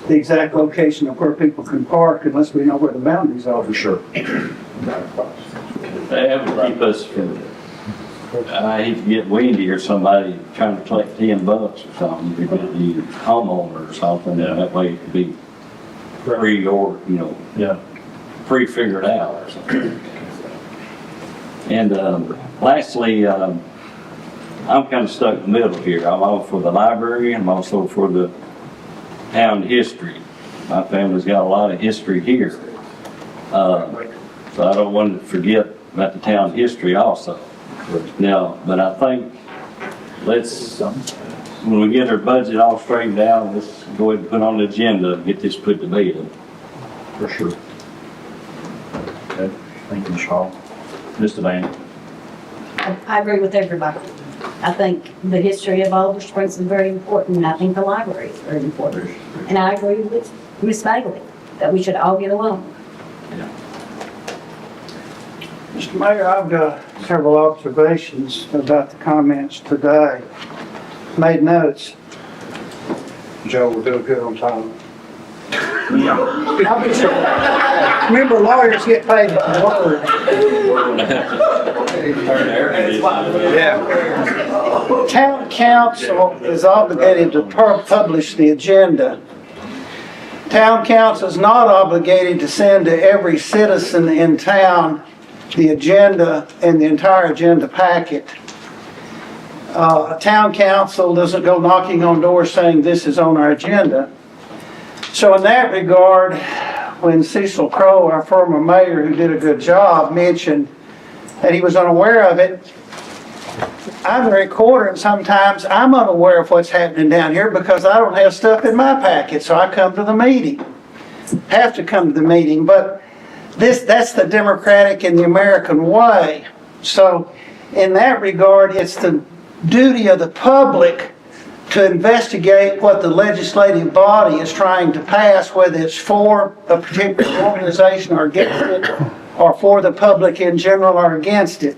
the exact location of where people can park unless we know where the boundaries are. For sure. That would keep us from, I hate to get windy or somebody trying to collect $10 or something, if it be homeowner or something, Yeah. that way it could be free or, Yeah. pre-figured out or something. And lastly, I'm kind of stuck in the middle here. I'm all for the library, I'm also for the town history. My family's got a lot of history here. So I don't want to forget about the town history also. Now, but I think when we get our budget all straightened out, let's go ahead and put on the agenda and get this put to bed. For sure. Okay, thank you, Charles. Mr. Van. I agree with everybody. I think the history of Oliver Springs is very important, and I think the library is very important. And I agree with Ms. Bailey that we should all get along. Mr. Mayor, I've got several observations about the comments today. Made notes. Joe, we're doing good on time. I'll be sure. Remember, lawyers get paid by the word. Town council is obligated to publish the agenda. Town council is not obligated to send to every citizen in town the agenda and the entire agenda packet. Town council doesn't go knocking on doors saying this is on our agenda. So in that regard, when Cecil Crowe, our former mayor who did a good job, mentioned that he was unaware of it, I'm a recorder and sometimes I'm unaware of what's happening down here because I don't have stuff in my packet, so I come to the meeting. Have to come to the meeting, but that's the democratic and the American way. So in that regard, it's the duty of the public to investigate what the legislative body is trying to pass, whether it's for a particular organization or against it, or for the public in general or against it.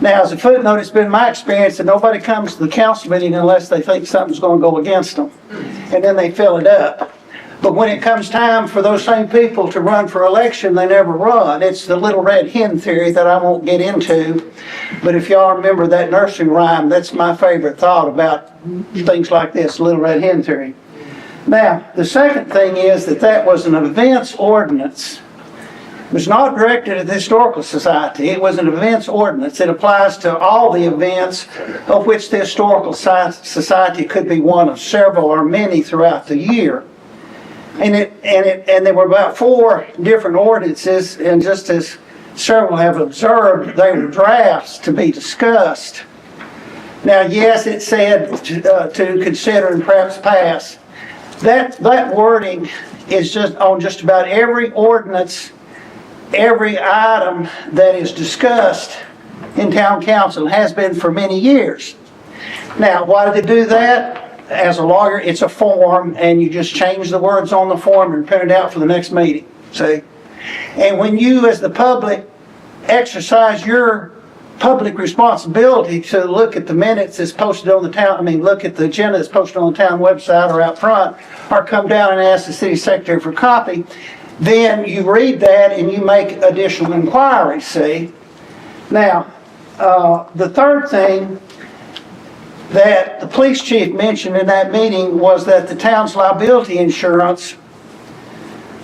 Now, as a footnote, it's been my experience that nobody comes to the council meeting unless they think something's going to go against them, and then they fill it up. But when it comes time for those same people to run for election, they never run. It's the little red hen theory that I won't get into. But if y'all remember that nursery rhyme, that's my favorite thought about things like this, little red hen theory. Now, the second thing is that was an events ordinance. It was not directed at the Historical Society. It was an events ordinance. It applies to all the events of which the Historical Society could be one of several or many throughout the year. And there were about 4 different ordinances, and just as several have observed, they were drafts to be discussed. Now, yes, it said to consider and perhaps pass. That wording is just on just about every ordinance, every item that is discussed in town council, has been for many years. Now, why did they do that? As a lawyer, it's a form, and you just change the words on the form and print it out for the next meeting, see? And when you, as the public, exercise your public responsibility to look at the minutes that's posted on the town, look at the agenda that's posted on the town website or out front, or come down and ask the city secretary for a copy, then you read that and you make additional inquiries, see? Now, the third thing that the police chief mentioned in that meeting was that the town's liability insurance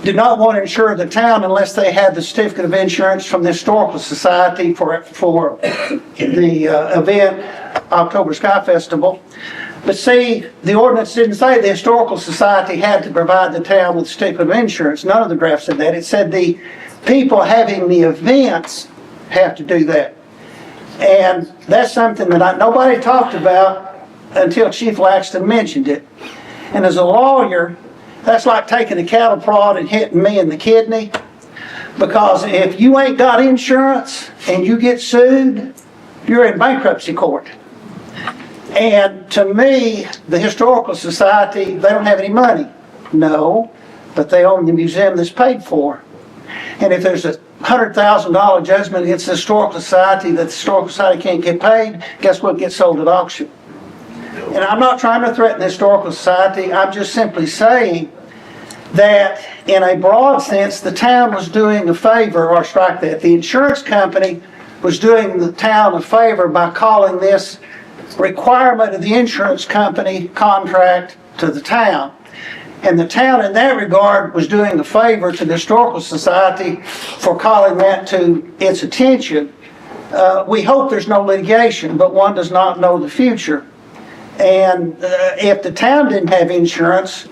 did not want to insure the town unless they had the certificate of insurance from the Historical Society for the event, October Sky Festival. But see, the ordinance didn't say the Historical Society had to provide the town with a certificate of insurance. None of the drafts said that. It said the people having the events have to do that. And that's something that nobody talked about until Chief Laxton mentioned it. And as a lawyer, that's like taking a cattle prod and hitting me in the kidney. Because if you ain't got insurance and you get sued, you're in bankruptcy court. And to me, the Historical Society, they don't have any money. No, but they own the museum that's paid for. And if there's a $100,000 judgment against the Historical Society that the Historical Society can't get paid, guess what gets sold at auction? And I'm not trying to threaten the Historical Society, I'm just simply saying that in a broad sense, the town was doing a favor, or strike that, the insurance company was doing the town a favor by calling this requirement of the insurance company contract to the town. And the town in that regard was doing a favor to the Historical Society for calling that to its attention. We hope there's no litigation, but one does not know the future. And if the town didn't have insurance,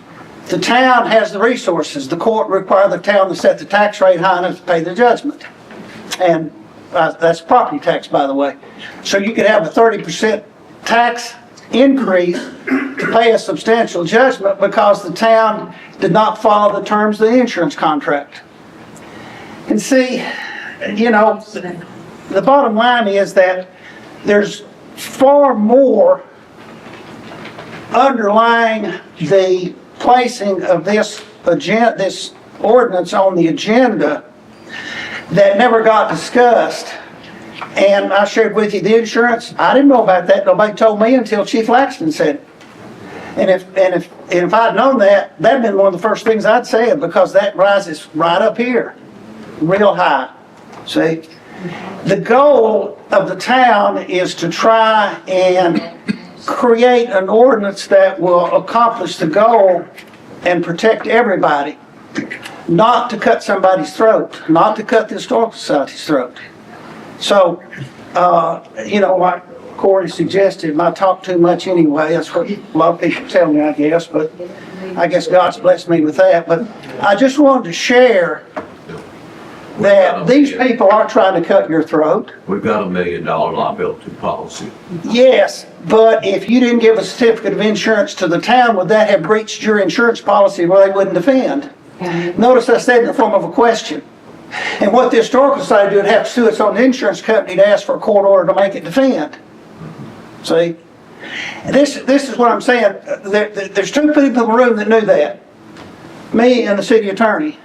the town has the resources. The court required the town to set the tax rate high enough to pay the judgment. And that's property tax, by the way. So you could have a 30% tax increase to pay a substantial judgment because the town did not follow the terms of the insurance contract. And see, you know, the bottom line is that there's far more underlying the placing of this ordinance on the agenda that never got discussed. And I shared with you the insurance. I didn't know about that. Nobody told me until Chief Laxton said it. And if I'd known that, that'd been one of the first things I'd said, because that rises right up here, real high. See, the goal of the town is to try and create an ordinance that will accomplish the goal and protect everybody, not to cut somebody's throat, not to cut the Historical Society's throat. So, you know, like Corey suggested, I talk too much anyway. That's what a lot of people tell me, I guess, but I guess God's blessed me with that. But I just wanted to share that these people aren't trying to cut your throat. We've got $1 million liability policy. Yes, but if you didn't give a certificate of insurance to the town, would that have breached your insurance policy where they wouldn't defend? Notice I said in the form of a question. And what the Historical Society would have to sue its own insurance company to ask for a court order to make it defend. See? And this is what I'm saying. There's two people in the room that knew that. Me and the city attorney.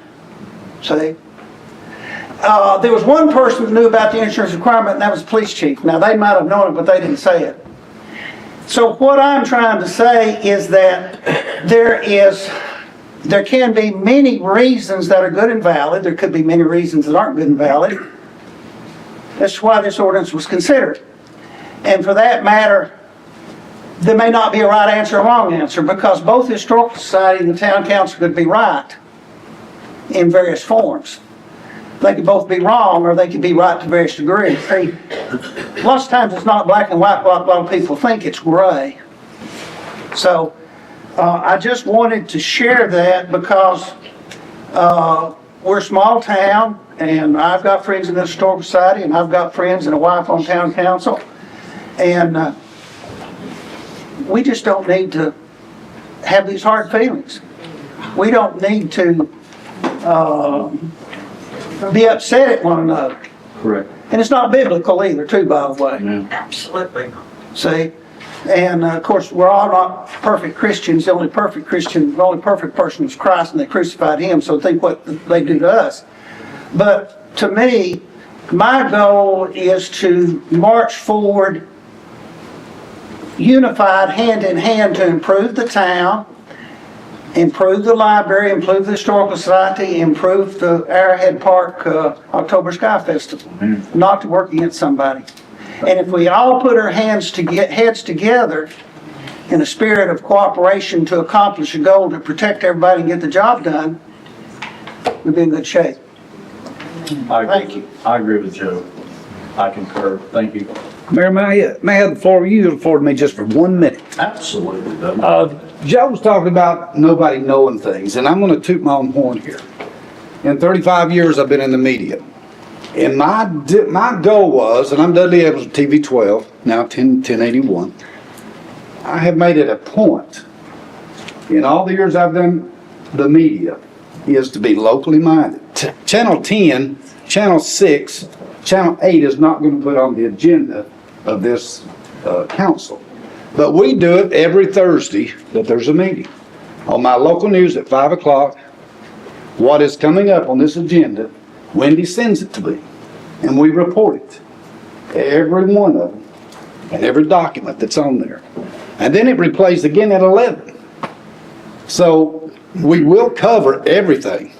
See? There was one person who knew about the insurance requirement, and that was the police chief. Now, they might have known it, but they didn't say it. So what I'm trying to say is that there can be many reasons that are good and valid. There could be many reasons that aren't good and valid. That's why this ordinance was considered. And for that matter, there may not be a right answer or a wrong answer, because both the Historical Society and the Town Council could be right in various forms. They could both be wrong, or they could be right to various degrees. See, lots of times it's not black and white like a lot of people think, it's gray. So I just wanted to share that because we're a small town, and I've got friends in the Historical Society, and I've got friends and a wife on town council, and we just don't need to have these hard feelings. We don't need to be upset at one another. Correct. And it's not biblical either, too, by the way. Yeah. Absolutely. See? And of course, we're all not perfect Christians. The only perfect person is Christ, and they crucified him, so think what they do to us. But to me, my goal is to march forward unified, hand in hand, to improve the town, improve the library, improve the Historical Society, improve the Arrowhead Park October Sky Festival, not to work against somebody. And if we all put our heads together in a spirit of cooperation to accomplish a goal to protect everybody and get the job done, we'll be in good shape. Thank you. I agree with Joe. I concur. Thank you. Mayor, may I have the floor? You afford me just for 1 minute. Absolutely, Doug. Joe was talking about nobody knowing things, and I'm going to toot my own horn here. In 35 years, I've been in the media. And my goal was, and I'm Dudley Evans with TV 12, now 1081, I have made it a point in all the years I've done the media is to be locally minded. Channel 10, Channel 6, Channel 8 is not going to put on the agenda of this council. But we do it every Thursday that there's a meeting. On my local news at 5 o'clock, what is coming up on this agenda, Wendy sends it to me, and we report it. Every one of them, and every document that's on there. And then it replays again at 11. So we will cover everything.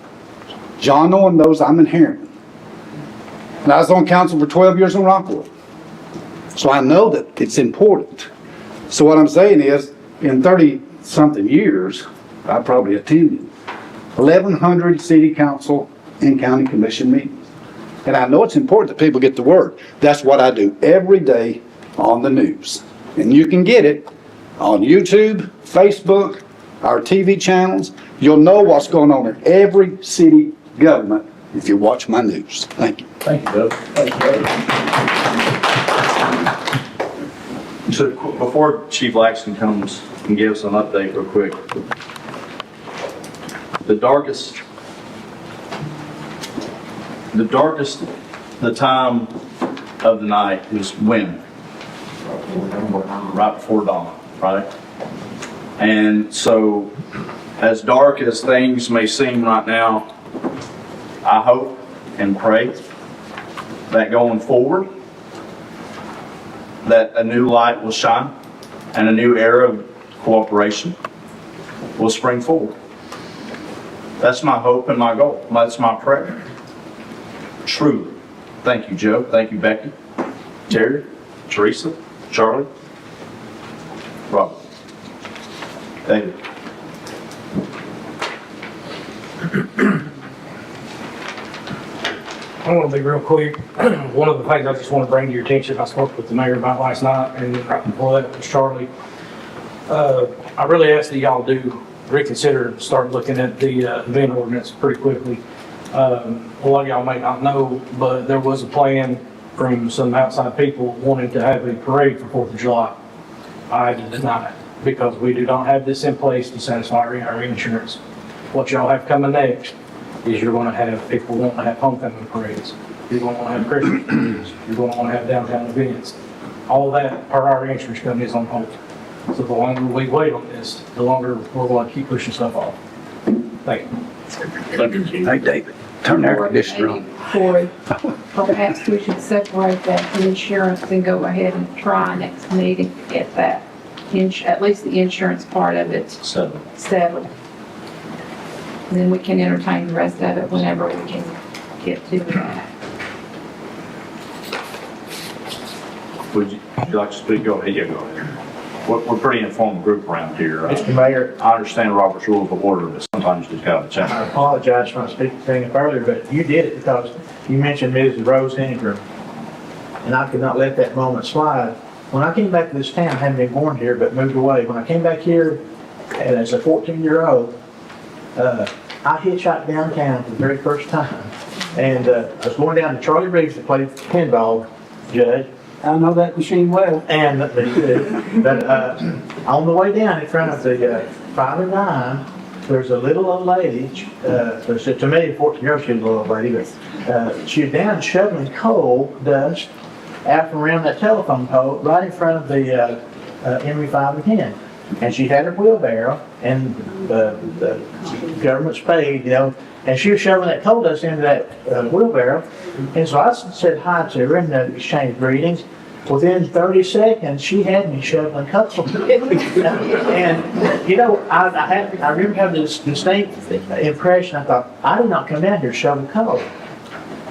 John Owen knows I'm in Harriman. And I was on council for 12 years in Rockwood. So I know that it's important. So what I'm saying is, in 30-something years, I probably attended 1,100 city council and county commission meetings. And I know it's important that people get the word. That's what I do every day on the news. And you can get it on YouTube, Facebook, our TV channels. You'll know what's going on in every city government if you watch my news. Thank you. Thank you, Doug. Thank you, Doug. So before Chief Laxton comes and gives an update real quick, the darkest time of the night is when? Right before dawn, right? And so, as dark as things may seem right now, I hope and pray that going forward, that a new light will shine and a new era of cooperation will spring forward. That's my hope and my goal. That's my prayer. Truly. Thank you, Joe. Thank you, Becky, Terry, Teresa, Charlie, Robert. David. I want to be real quick. One of the things I just want to bring to your attention, I spoke with the mayor about last night, and right before that was Charlie. I really ask that y'all do reconsider and start looking at the event ordinance pretty quickly. A lot of y'all may not know, but there was a plan from some outside people wanting to have a parade for 4th of July. I deny it because we do not have this in place to satisfy our insurance. What y'all have coming next is you're going to have people wanting to have homecoming parades. You're going to want to have Christmas parades. You're going to want to have downtown events. All that per our insurance company is on hold. So the longer we wait on this, the longer we're going to keep pushing stuff off. Thank you. Hey, David, turn the air conditioner on. Corey, perhaps we should separate that from insurance and go ahead and try next meeting to get that, at least the insurance part of it settled. And then we can entertain the rest of it whenever we can get to that. Would you like to speak? Go ahead. Yeah, go ahead. We're a pretty informed group around here. Mr. Mayor. I understand Robert's Rules of Order, but sometimes you just got to check. I apologize for not speaking earlier, but you did it because you mentioned Mrs. Rose Ingram. And I could not let that moment slide. When I came back to this town, I hadn't been born here, but moved away. When I came back here as a 14-year-old, I hitchhiked downtown for the very first time. And I was going down to Charlie Briggs to play pinball, Judge. I know that machine well. And but on the way down in front of the 5 and 9, there's a little old lady. To me, 14-year-old, she was a little old lady, but she was down shoveling coal dust out from around that telephone pole right in front of the Emory 5 and 10. And she had her wheelbarrow and the government spade, you know, and she was shoveling that coal dust into that wheelbarrow. And so I said hi to her and exchanged greetings. Within 30 seconds, she had me shoveling coal. And, you know, I remember having this distinct impression. I thought, I did not come down here shoveling coal.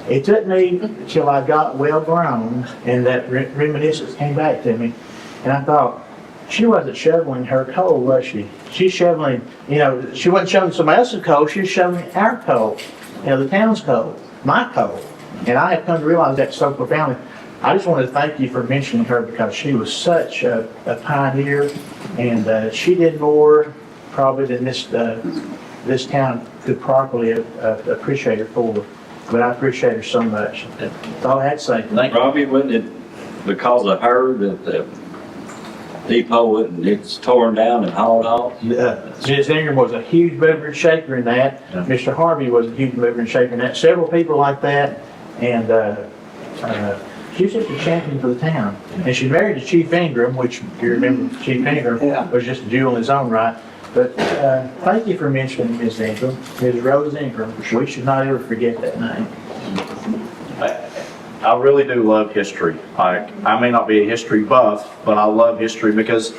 It took me till I got well grown and that reminiscence came back to me. And I thought, she wasn't shoveling her coal, was she? She's shoveling, you know, she wasn't shoveling somebody else's coal, she was shoveling our coal, you know, the town's coal, my coal. And I have come to realize that so profoundly. I just wanted to thank you for mentioning her because she was such a pioneer, and she did more probably than this town could properly appreciate her for. But I appreciate her so much. That's all I had to say. Thank you. Robbie, wasn't it because of her that the depot, it's torn down and hauled off? Ms. Ingram was a huge mover and shaker in that. Yeah. Mr. Harvey was a huge mover and shaker in that. Several people like that. And she was just a champion for the town. And she married to Chief Ingram, which, if you remember, Chief Ingram was just a jewel in his own right. But thank you for mentioning Ms. Ingram, Ms. Rose Ingram. We should not ever forget that name. I really do love history. I may not be a history buff, but I love history because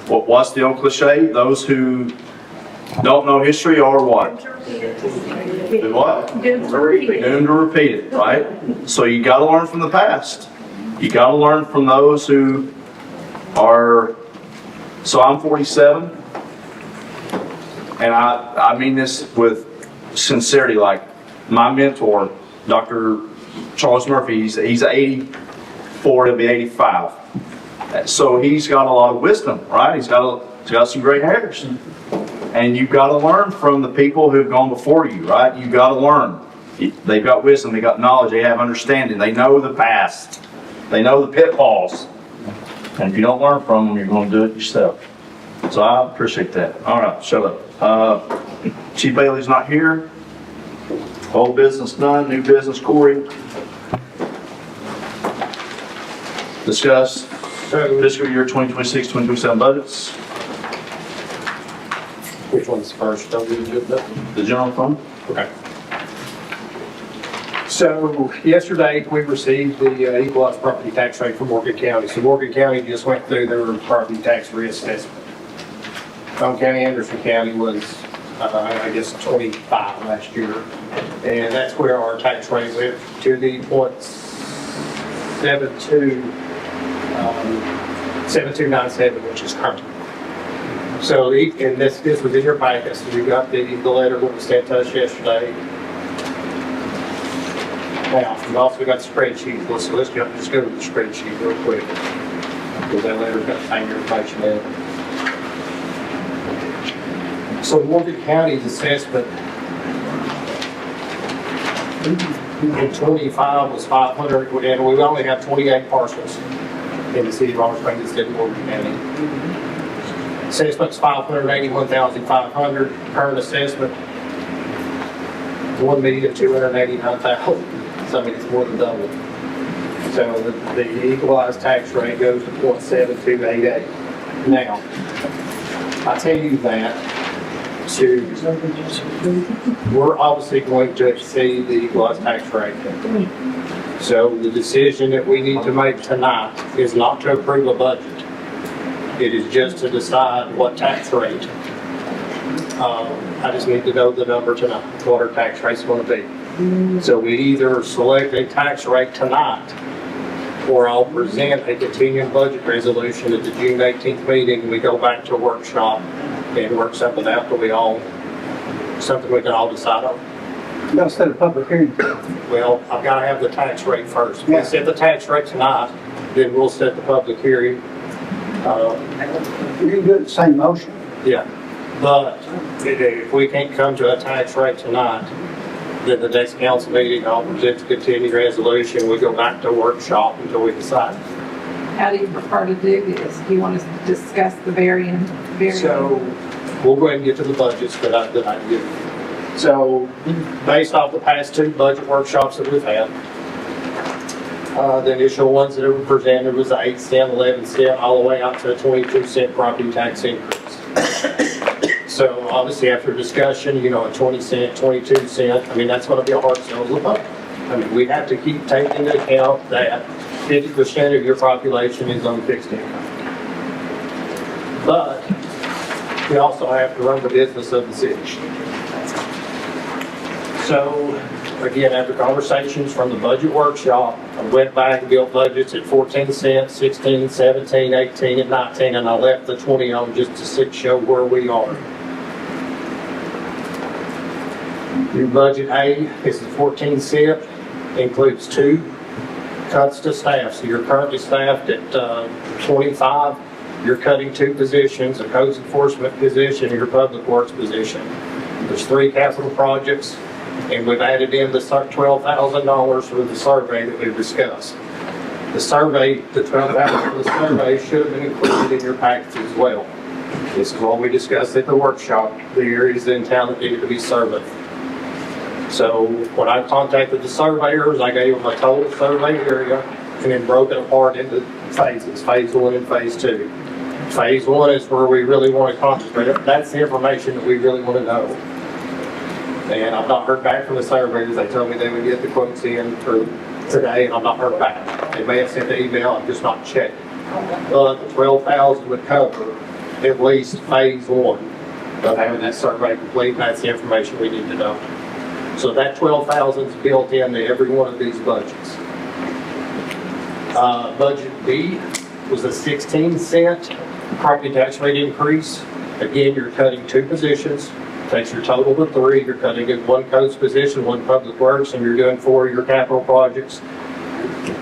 what's the old cliche? Those who don't know history are what? Do what? Doomed to repeat it. Doomed to repeat it, right? So you got to learn from the past. You got to learn from those who are. So I'm 47, and I mean this with sincerity. Like my mentor, Dr. Charles Murphy, he's 84, he'll be 85. So he's got a lot of wisdom, right? He's got some great hairs. And you've got to learn from the people who've gone before you, right? You've got to learn. They've got wisdom, they've got knowledge, they have understanding, they know the past, they know the pitfalls. And if you don't learn from them, you're going to do it yourself. So I appreciate that. All right, shut up. Chief Bailey's not here. Old business done, new business, Corey. Discuss fiscal year 2026, 2027 budgets. Which one's first? Don't we do The general fund? Okay. So yesterday, we received the equalized property tax rate for Morgan County. So Morgan County just went through their property tax reassessment. Cone County, Anderson County was, I guess, 25 last year. And that's where our tax rate went to the 7297, which is current. So, and this was in your packet, so you got the letter that was sent to us yesterday. Now, we've also got the spreadsheet. Let's just go to the spreadsheet real quick, because that letter's got the same information in it. So Morgan County's assessment in 25 was 500, and we only have 28 parcels in the city of Roberts Springs instead of Morgan County. Assessment's 581,500. Current assessment, 1,289,000. So I mean, it's more than double. So the equalized tax rate goes to 0.7288. Now, I tell you that we're obviously going to exceed the equalized tax rate. So the decision that we need to make tonight is not to approve a budget. It is just to decide what tax rate. I just need to know the number tonight, what our tax rate's going to be. So we either select a tax rate tonight, or I'll present a continuing budget resolution at the June 18th meeting. We go back to a workshop and work something out that something we can all decide on. You gotta set a public hearing. Well, I've got to have the tax rate first. If we set the tax rate tonight, then we'll set the public hearing. You can do it the same motion. Yeah, but if we can't come to a tax rate tonight, then the next council meeting, I'll present the continuing resolution, we go back to workshop until we decide. How do you prefer to do this? Do you want to discuss the variant? So, we'll go ahead and get to the budgets that I can give. So, based off the past 2 budget workshops that we've had, the initial ones that were presented was 8 cent, 11 cent, all the way out to a 22 cent property tax increase. So obviously after discussion, you know, a 20 cent, 22 cent, I mean, that's going to be a hard sell to the public. I mean, we have to keep taking into account that 50% of your population is on fixed income. But we also have to run the business of the city. So again, after conversations from the budget workshop, I went back and built budgets at 14 cents, 16, 17, 18, and 19, and I left the 20 on just to show where we are. Your budget A is the 14 cent, includes 2 cuts to staff. So you're currently staffed at 25. You're cutting 2 positions, a codes enforcement position and your public works position. There's 3 capital projects, and we've added in the $12,000 for the survey that we've discussed. The survey, the $12,000 for the survey should have been included in your package as well. This is what we discussed at the workshop, the areas in town that needed to be surveyed. So when I contacted the surveyors, I gave them a total survey area and then broke it apart into phases, phase 1 and phase 2. Phase 1 is where we really want to concentrate. That's the information that we really want to know. And I've not heard back from the surveyors. They told me they would get the quotes in for today, and I've not heard back. They may have sent the email, I've just not checked. But the 12,000 would cover at least phase 1 of having that survey complete. That's the information we need to know. So that 12,000 is built into every one of these budgets. Budget B was a 16 cent property tax rate increase. Again, you're cutting 2 positions. Takes your total to 3. You're cutting in 1 codes position, 1 public works, and you're doing 4 of your capital projects.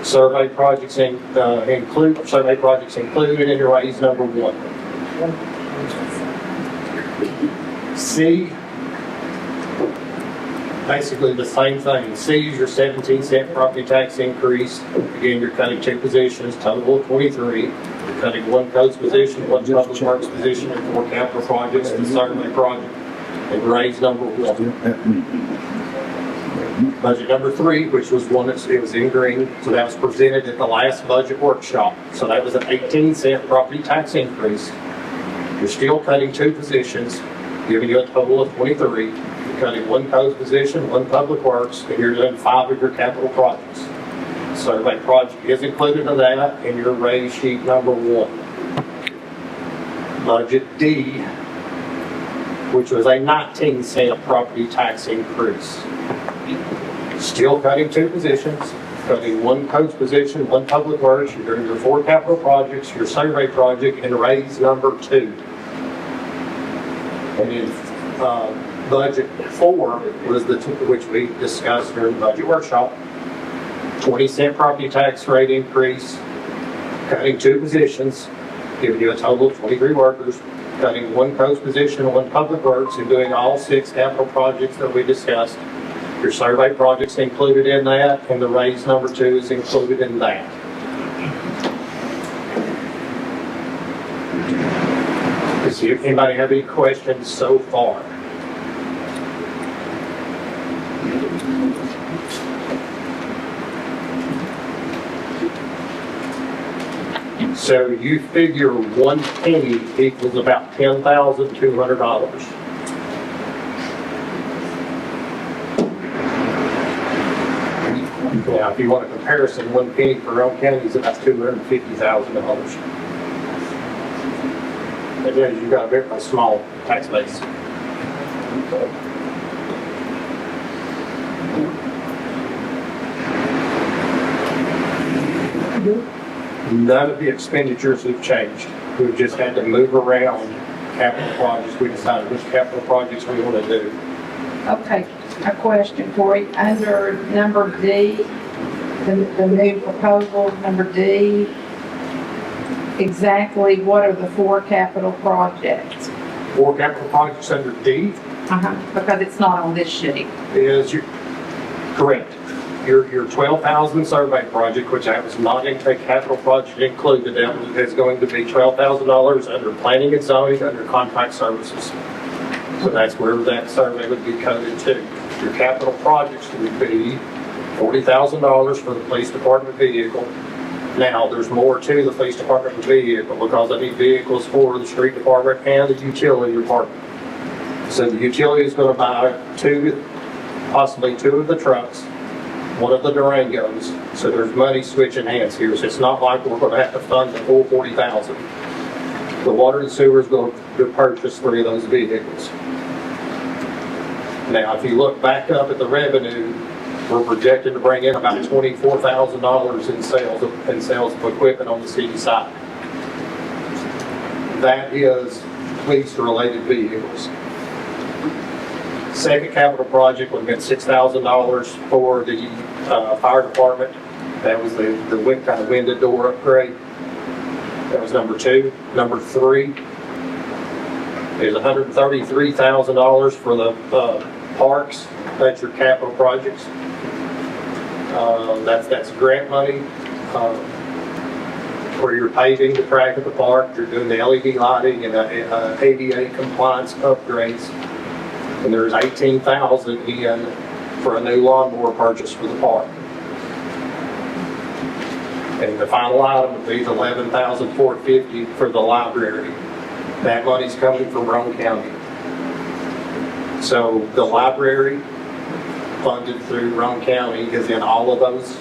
Survey projects included in your raise number 1. C, basically the same thing. C is your 17 cent property tax increase. Again, you're cutting 2 positions, total of 23. You're cutting 1 codes position, 1 public works position, and 4 capital projects, the survey project. And raise number 1. Budget number 3, which was one that it was in green, so that was presented at the last budget workshop. So that was an 18 cent property tax increase. You're still cutting 2 positions, giving you a total of 23. You're cutting 1 codes position, 1 public works, and you're doing 5 of your capital projects. Survey project is included in that in your raise sheet number 1. Budget D, which was a 19 cent property tax increase. Still cutting 2 positions, cutting 1 codes position, 1 public works, you're doing your 4 capital projects, your survey project, and raise number 2. And then budget 4 was which we discussed during the budget workshop. 20 cent property tax rate increase, cutting 2 positions, giving you a total of 23 workers, cutting 1 codes position, 1 public works, and doing all 6 capital projects that we discussed. Your survey projects included in that, and the raise number 2 is included in that. Does anybody have any questions so far? So you figure 1 penny equals about $10,200. Now, if you want a comparison, 1 penny for Roane County is about $250,000. And then you've got a very small tax base. None of the expenditures have changed. We've just had to move around capital projects. We decided which capital projects we want to do. Okay, a question for you. Under number D, the new proposal, number D, exactly what are the 4 capital projects? for capital projects under D Because it's not on this sheet. is correct. Your 12,000 survey project, which that was not a capital project included, that is going to be $12,000 under planning and zoning, under contract services. So that's where that survey would be coded to. Your capital projects would be $40,000 for the police department vehicle. Now, there's more to the police department vehicle because I need vehicles for the street department and the utility department. So the utility is going to buy possibly two of the trucks, one of the Durangos. So there's money switching hands here. So it's not like we're going to have to fund the full 40,000. The water and sewer is going to purchase 3 of those vehicles. Now, if you look back up at the revenue, we're projected to bring in about $24,000 in sales of equipment on the city side. That is police-related vehicles. Second capital project would have been $6,000 for the fire department. That was the kind of window door upgrade. That was number 2. Number 3 is $133,000 for the parks. That's your capital projects. That's grant money where you're paving the track of the park, you're doing the LED lighting and ADA compliance upgrades. And there's $18,000 in for a new lawnmower purchase for the park. And the final item would be the $11,450 for the library. That money's coming from Roane County. So the library funded through Roane County is in all of those,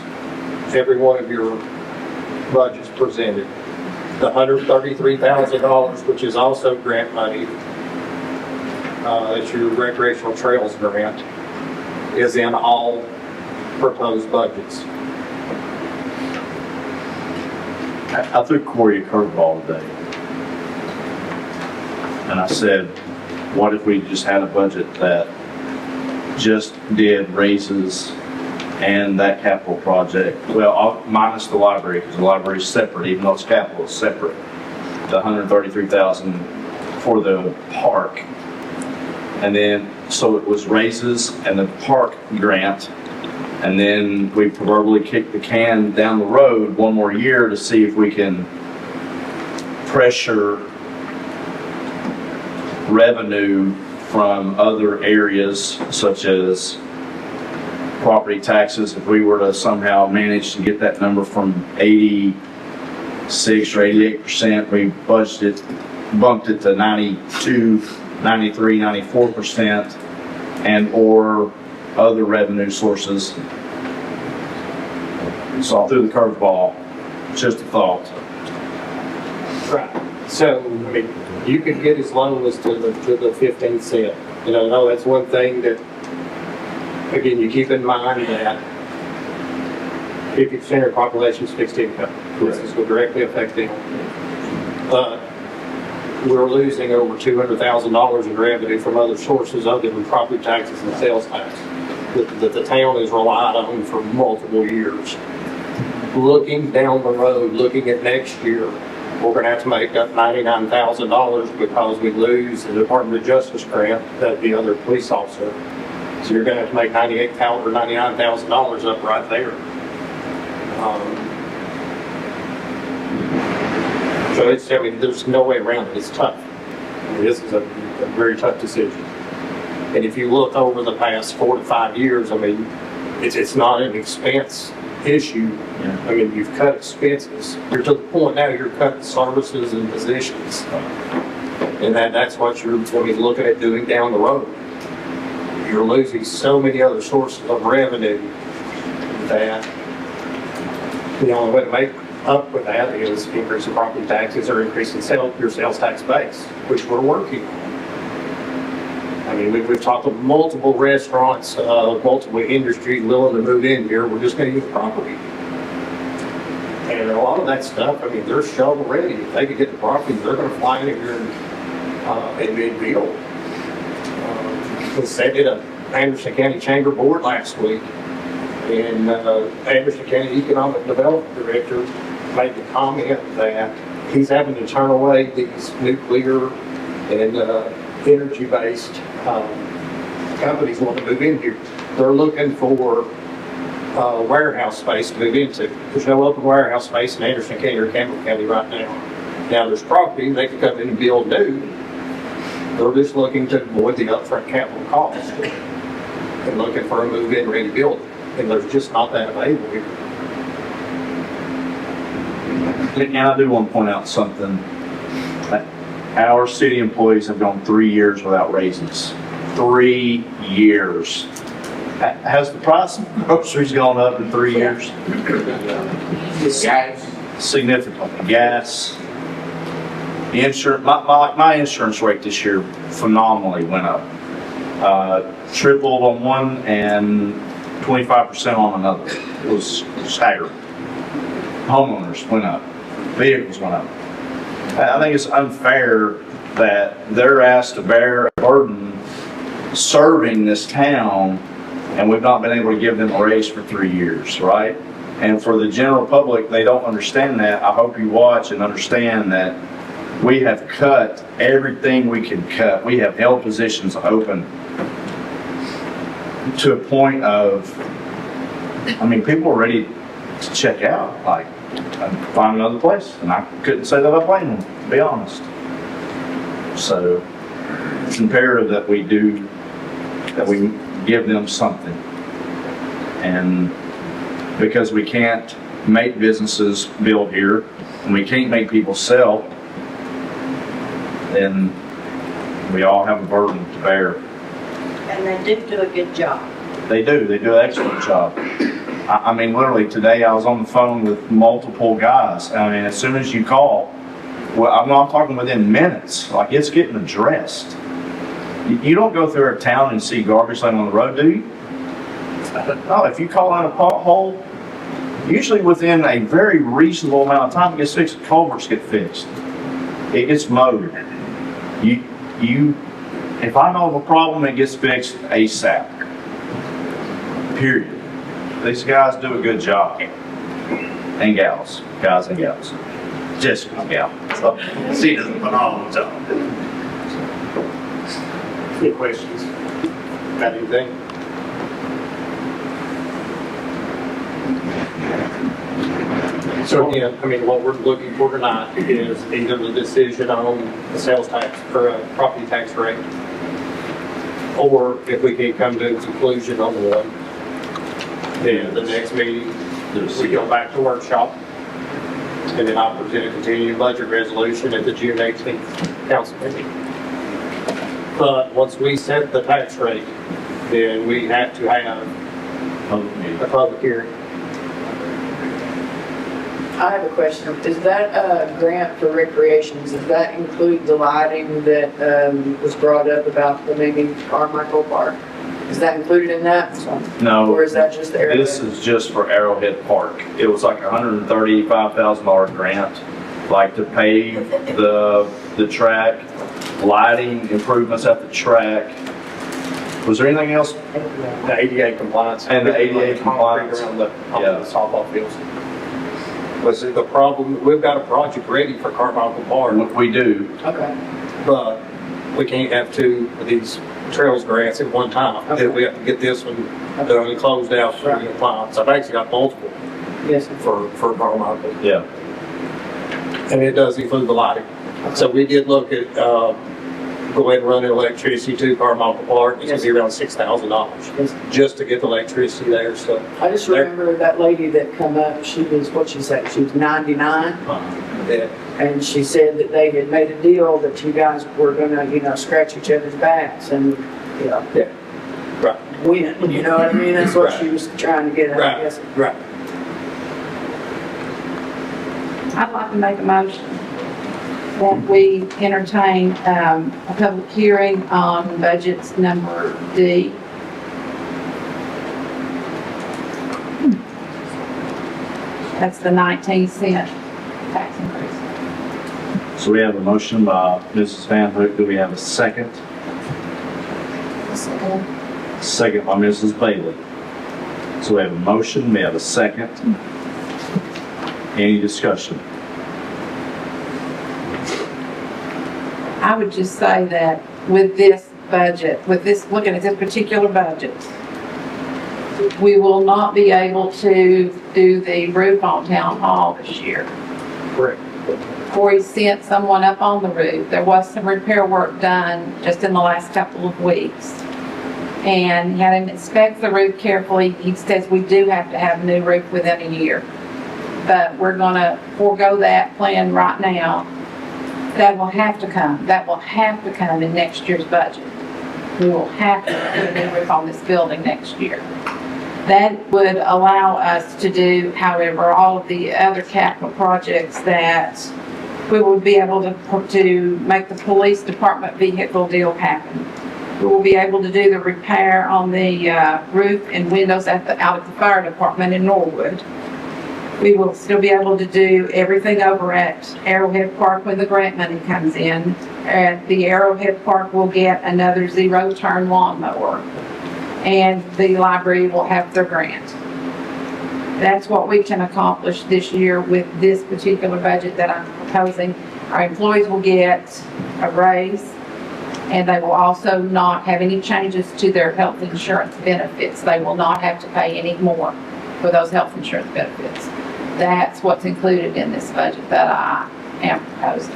every one of your budgets presented. The $133,000, which is also grant money, that's your recreational trails grant, is in all proposed budgets. I threw Corey a curveball today. And I said, what if we just had a budget that just did raises and that capital project? Well, minus the library, because the library is separate, even though it's capital, it's separate. The $133,000 for the park. And then, so it was raises and the park grant. And then we proverbially kick the can down the road one more year to see if we can pressure revenue from other areas such as property taxes. If we were to somehow manage to get that number from 86 or 88%, we budgeted, bumped it to 92, 93, 94%, and or other revenue sources. So I threw the curveball, just a thought. Right. So, I mean, you could get as low as to the 15 cent. You know, no, that's one thing that, again, you keep in mind that 50% of your population is fixed income. This is will directly affect them. But we're losing over $200,000 in revenue from other sources other than property taxes and sales tax that the town has relied on for multiple years. Looking down the road, looking at next year, we're going to have to make up $99,000 because we lose the Department of Justice grant, the other police officer. So you're going to have to make $98,000 or $99,000 up right there. So it's, I mean, there's no way around it. It's tough. I mean, this is a very tough decision. And if you look over the past 4 to 5 years, I mean, it's not an expense issue. Yeah. I mean, you've cut expenses. You're to the point now you're cutting services and positions. And that's what you're looking at doing down the road. You're losing so many other sources of revenue that the only way to make up with that is increasing property taxes or increasing your sales tax base, which we're working on. I mean, we've talked to multiple restaurants, multiple industries willing to move in here. We're just going to use property. And a lot of that stuff, I mean, they're shovel ready. If they could get the property, they're going to fly in here and build. We sat at an Anderson County Chamber Board last week, and Anderson County Economic Development Director made the comment that he's having to turn away these nuclear and energy-based companies want to move in here. They're looking for warehouse space to move into. There's no open warehouse space in Anderson County or Campbell County right now. Now, there's property, they can come in and build new. They're just looking to avoid the upfront capital cost and looking for a move-in ready building. And there's just not that available here. And I do want to point out something. Our city employees have gone 3 years without raises. 3 years. Has the price of groceries gone up in 3 years? Gas. Significantly. Gas. The insurance, my insurance rate this year phenomenally went up. Tripled on one and 25% on another. It was staggering. Homeowners went up. Vehicles went up. I think it's unfair that they're asked to bear a burden serving this town, and we've not been able to give them a raise for 3 years, right? And for the general public, they don't understand that. I hope you watch and understand that we have cut everything we can cut. We have held positions open to a point of, I mean, people are ready to check out, like, and find another place. And I couldn't say that I blame them, to be honest. So it's imperative that we give them something. And because we can't make businesses build here, and we can't make people sell, then we all have a burden to bear. And they do a good job. They do an excellent job. I mean, literally today I was on the phone with multiple guys. I mean, as soon as you call, well, I'm talking within minutes, like it's getting addressed. You don't go through a town and see garbage laying on the road, do you? No, if you call in a pothole, usually within a very reasonable amount of time it gets fixed. Culverts get fixed. It gets mowed. If I know of a problem, it gets fixed ASAP. Period. These guys do a good job. And gals. Guys and gals. Jessica's gal. So, she does a phenomenal job. Any questions? Got anything? So again, I mean, what we're looking for tonight is either the decision on the sales tax or a property tax rate, or if we can come to a conclusion on one, then the next meeting, we go back to workshop, and then I'll present a continuing budget resolution at the June 18th council meeting. But once we set the tax rate, then we have to have a public hearing. I have a question. Is that grant for recreations, does that include the lighting that was brought up about the maybe Carmichael Park? Is that included in that? No. Or is that just the Arrowhead? This is just for Arrowhead Park. It was like a $135,000 grant, like to pave the track, lighting improvements at the track. Was there anything else? The ADA compliance. And the ADA compliance. Around the softball fields. But see, the problem, we've got a project ready for Carmichael Park. We do. Okay. But we can't have two of these trails grants at one time. Okay. We have to get this one done and closed out for the compliance. I've actually got multiple. Yes. For Carmichael. Yeah. And it does include the lighting. So we did look at, go ahead and run the electricity to Carmichael Park. It's gonna be around $6,000 just to get the electricity there, so. I just remember that lady that come up, she was, what'd she say, she was 99? Yeah. And she said that they had made a deal that you guys were gonna, scratch each other's backs and, Yeah. Right. win, you know what I mean? That's what she was trying to get at, I guess. Right. I'd like to make a motion that we entertain a public hearing on budgets number D. That's the 19-cent tax increase. So we have a motion by Mrs. Van Hook. Do we have a second? Second by Mrs. Bailey. So we have a motion, we have a second. Any discussion? I would just say that with this budget, with this, looking at this particular budget, we will not be able to do the roof on Town Hall this year. Correct. Corey sent someone up on the roof. There was some repair work done just in the last couple of weeks. And he had him inspect the roof carefully. He says we do have to have a new roof within a year. But we're gonna forego that plan right now. That will have to come. That will have to come in next year's budget. We will have to put a new roof on this building next year. That would allow us to do, however, all of the other capital projects that we would be able to make the police department vehicle deal happen. We will be able to do the repair on the roof and windows out at the fire department in Norwood. We will still be able to do everything over at Arrowhead Park when the grant money comes in. At the Arrowhead Park, we'll get another zero-turn lawnmower. And the library will have their grant. That's what we can accomplish this year with this particular budget that I'm proposing. Our employees will get a raise, and they will also not have any changes to their health insurance benefits. They will not have to pay any more for those health insurance benefits. That's what's included in this budget that I am proposing.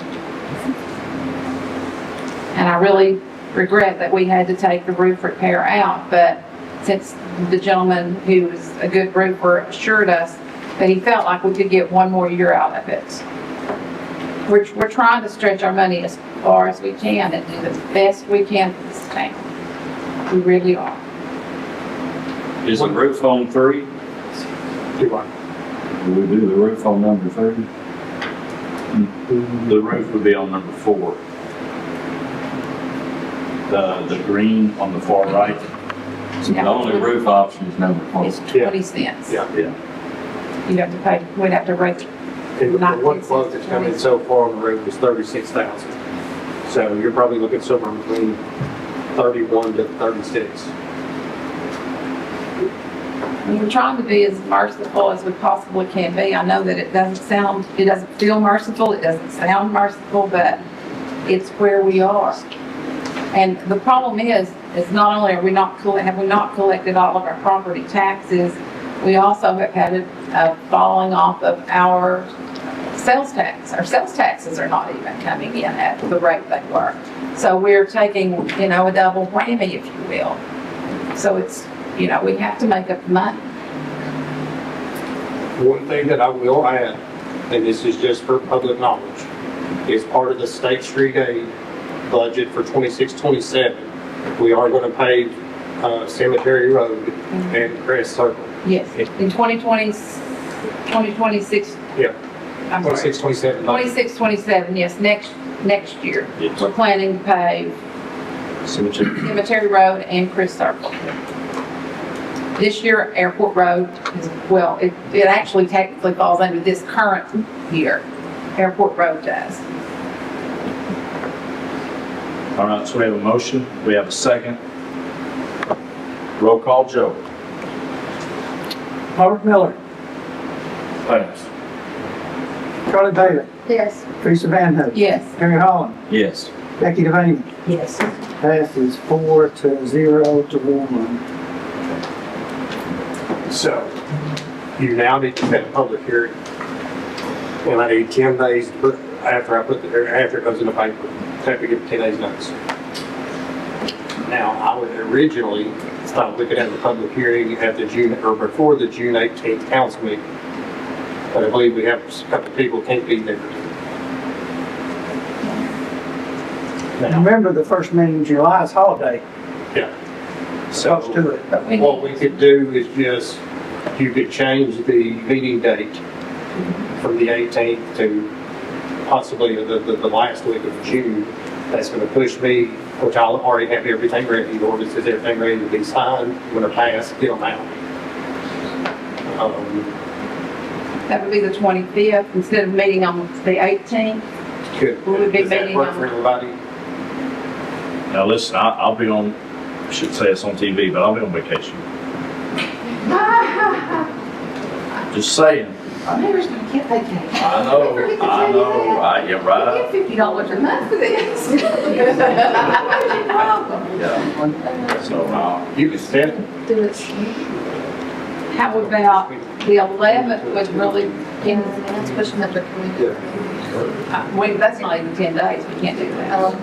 And I really regret that we had to take the roof repair out, but since the gentleman who was a good roofer assured us that he felt like we could get one more year out of it. We're trying to stretch our money as far as we can and do the best we can for this town. We really are. Is the roof on 3? Do what? Will we do the roof on number 3? The roof would be on number 4. The green on the far right. So the only roof option is number 4. It's 20 cents. Yeah. You have to pay, we'd have to rate. And the one quote that's come in so far on the roof is 36,000. So you're probably looking somewhere between 31 to 36. We're trying to be as merciful as we possibly can be. I know that it doesn't feel merciful, it doesn't sound merciful, but it's where we are. And the problem is not only have we not collected all of our property taxes, we also have had a falling off of our sales tax. Our sales taxes are not even coming in at the rate they were. So we're taking, a double whammy, if you will. So it's, we have to make up money. One thing that I will add, and this is just for public knowledge, is part of the State Street Aid budget for 26-27. We are going to pave Cemetery Road and Crest Circle. Yes, in 2026. Yeah. I'm sorry. 26-27. 26-27, yes, next year. Yes. We're planning to pave Cemetery Road and Crest Circle. This year, Airport Road is, well, it actually technically falls under this current year. Airport Road does. All right, so we have a motion, we have a second. Roll call, Joe. Robert Miller, Pass. Charlie Bailey, Yes. Teresa Van Hook, Yes. Terry Holland, Yes. Becky Devane. Yes. Passes 4-0 to 1. So you now need to set a public hearing. And I need 10 days after it goes in the paper. I have to give 10 days notice. Now, I would originally thought we could have a public hearing at before the June 18th council meeting. But I believe we have a couple of people can't be there. Remember, the first meeting in July is holiday. Yeah. So Let's do it. what we could do is just, you could change the meeting date from the 18th to possibly the last week of June. That's going to push me, which I'll already have everything ready. The ordinance is everything ready to be signed. I'm going to pass, get them out. That would be the 25th instead of meeting on the 18th. Good. We would be Does that meeting work on- for everybody? Now listen, I'll be on, I should say it's on TV, but I'll be on vacation. Just saying. Our mayor's gonna get vacation. I know, you're right. We get $50 a month for this. What's your problem? Yeah. So, You can send it. Do it. How about the 11th was really, in let's push them up to wait, that's not even 10 days, we can't do that.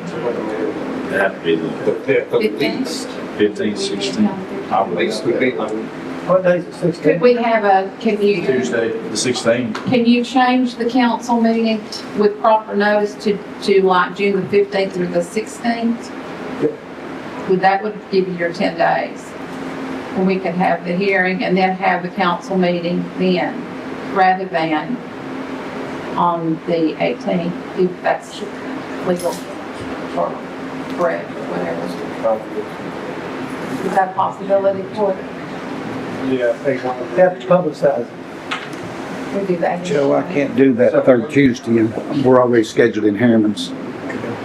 it'd have to be the 15th, 16th. At least would be. What day is the 16th? Could we have can you, Tuesday, the 16th. can you change the council meeting with proper notice to like June the 15th or the 16th? Would give you your 10 days? And we could have the hearing and then have the council meeting then, rather than on the 18th, if that's legal or correct, or whatever. Is that a possibility for it? Yeah, Have to publicize it. We do that. Joe, I can't do that third Tuesday, and we're already scheduled in Harriman's.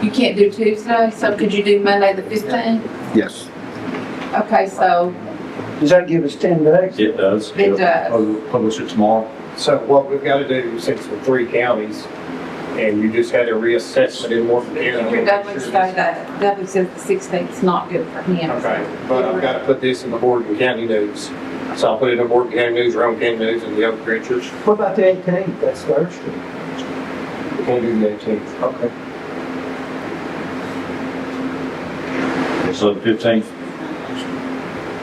You can't do Tuesday, so could you do Monday the 15th? Yes. Okay, so Does that give us 10 days? It does. it does. Publish it tomorrow. So what we've got to do, since we're 3 counties, and you just had a reassessment in Morgan County. Your Douglas say that, Douglas says the 16th is not good for him. Okay, but I've got to put this in the Morgan County News. So I'll put it in Morgan County News, Rowan County News, and the other creatures. What about the 18th? That's Thursday. We can't do the 18th. Okay. So the 15th.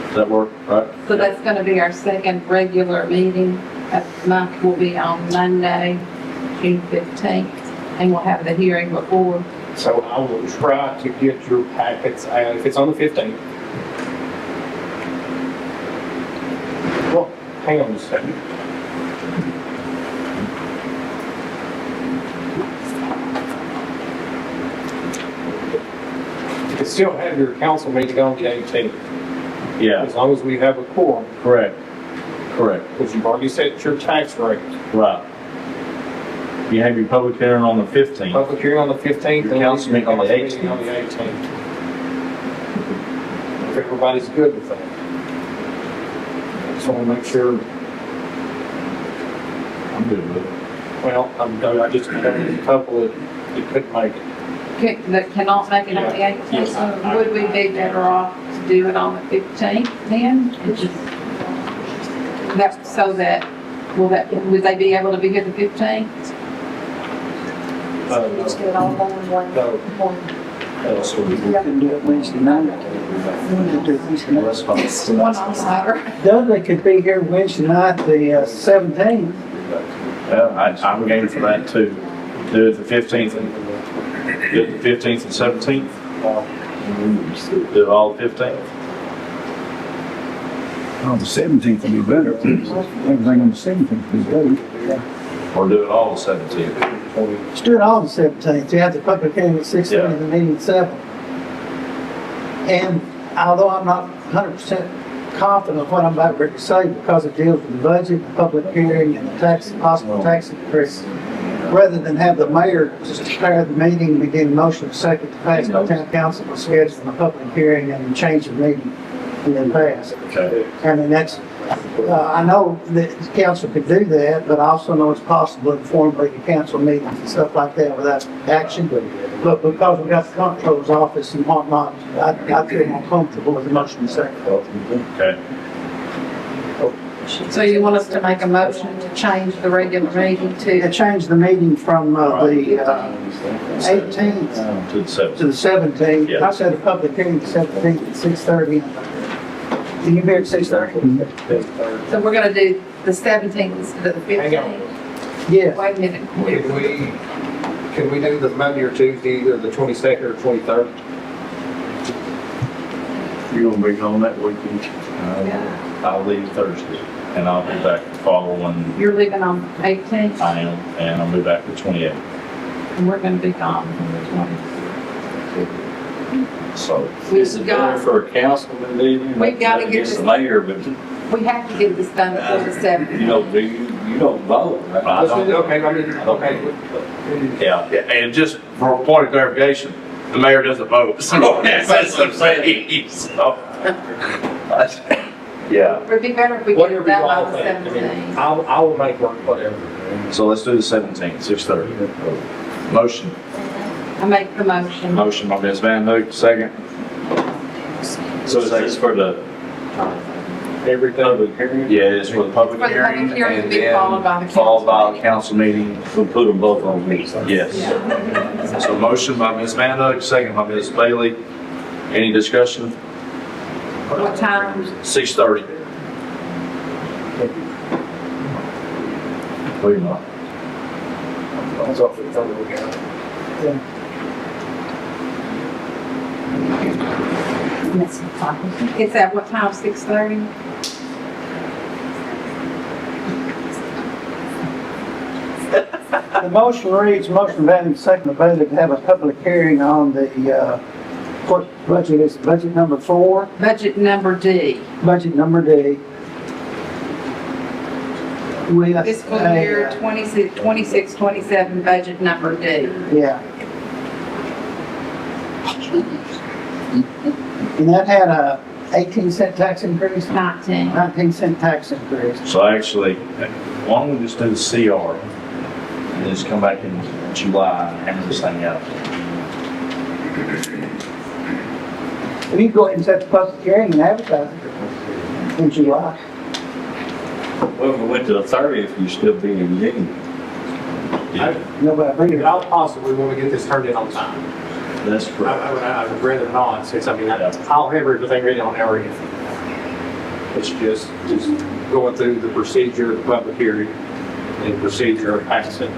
Does that work, right? So that's gonna be our second regular meeting. That month will be on Monday, June 15th, and we'll have the hearing before. So I will try to get your packets out, if it's on the 15th. Well, hang on just a second. You can still have your council meeting on the 18th, Yeah, as long as we have a quorum, correct. Correct. because you've already set your tax rate. Right. You have your public hearing on the 15th. Public hearing on the 15th. Your council meeting on the 18th. On the 18th. If everybody's good with that. Just want to make sure, I'm good with it. well, I just got a couple that couldn't make it. That cannot make it on the 18th. Yes. Would we be better off to do it on the 15th then? And just- That, so that, would they be able to be here the 15th? Just do it all done in one. No. So we will. Can do it Wednesday night. We could do it Wednesday night. That's fine. It's one on Saturday. Dudley could be here Wednesday night, the 17th. Yeah, I'm game for that too. Do it the 15th and, do it the 15th and 17th. Do it all the 15th. Oh, the 17th will be better. Everything on the 17th will be better. Or do it all the 17th. Let's do it all the 17th. You have the public hearing at 6:30 Yeah. and the meeting at 7. And although I'm not 100% confident of what I'm about ready to say because it deals with the budget, the public hearing, and the tax, possible tax increase, rather than have the mayor just declare the meeting, begin motion second to pass by town council to schedule a public hearing and change the meeting and then pass. Okay. I mean, that's, I know that the council could do that, but I also know it's possible informally to cancel meetings and stuff like that without action. But because we got the comptroller's office and whatnot, I feel more comfortable with the motion second. Okay. So you want us to make a motion to change the regular meeting To to, change the meeting from the 18th To the 17th. to the 17th. Yeah. I said a public hearing the 17th at 6:30. Do you hear at 6:30? so we're gonna do the 17th instead of the Hang on. 15th? Yes. Wait a minute. Can we do the Monday or Tuesday, either the 22nd or 23rd? You gonna be gone that weekend? Yeah. I'll leave Thursday and I'll be back the following, You're leaving on 18th, I am, and I'll be back the 28th. and we're gonna be gone from the 20th. So. Is it better for a councilman meeting? We've gotta get It's this- the mayor, but We have to get this done before the 7th. you don't do, you don't vote, right? I don't- Okay, I mean, okay. Yeah. And just for a point of clarification, the mayor doesn't vote, so that's what I'm saying. So, Yeah, It'd be better if we get Whatever it you done by all the think. I mean, 17th. I will make work whatever. so let's do the 17th, 6:30. Motion. I make the motion. Motion by Ms. Van Hook, second. So is this for the Everything. public hearing? Yeah, it's for the public For the public hearing hearing to and be then followed by the followed by council a council meeting. We'll put them both on me. Yes. So motion by Ms. Van Hook, second by Ms. Bailey. Any discussion? What time? 6:30. Wait, no. That's all for the third weekend. It's at what time, 6:30? The motion reads, motion Van, second by Bailey to have a public hearing on the, what budget is, budget number 4, Budget number D. budget number D. With Fiscal a, year 26, 27, budget number D. Yeah. And that had a 18-cent tax increase? 19. 19-cent tax increase. So actually, why don't we just do the CR and just come back in July and hammer this thing out? We need to go ahead and set the public hearing and advertise it in July. Well, if we went to the 30th, you still be in June. Nobody read it. I'll possibly want to get this turned in on time. That's correct. I would rather not, since, I mean, I'll have everything ready on everything. It's just going through the procedure of the public hearing and procedure of passing.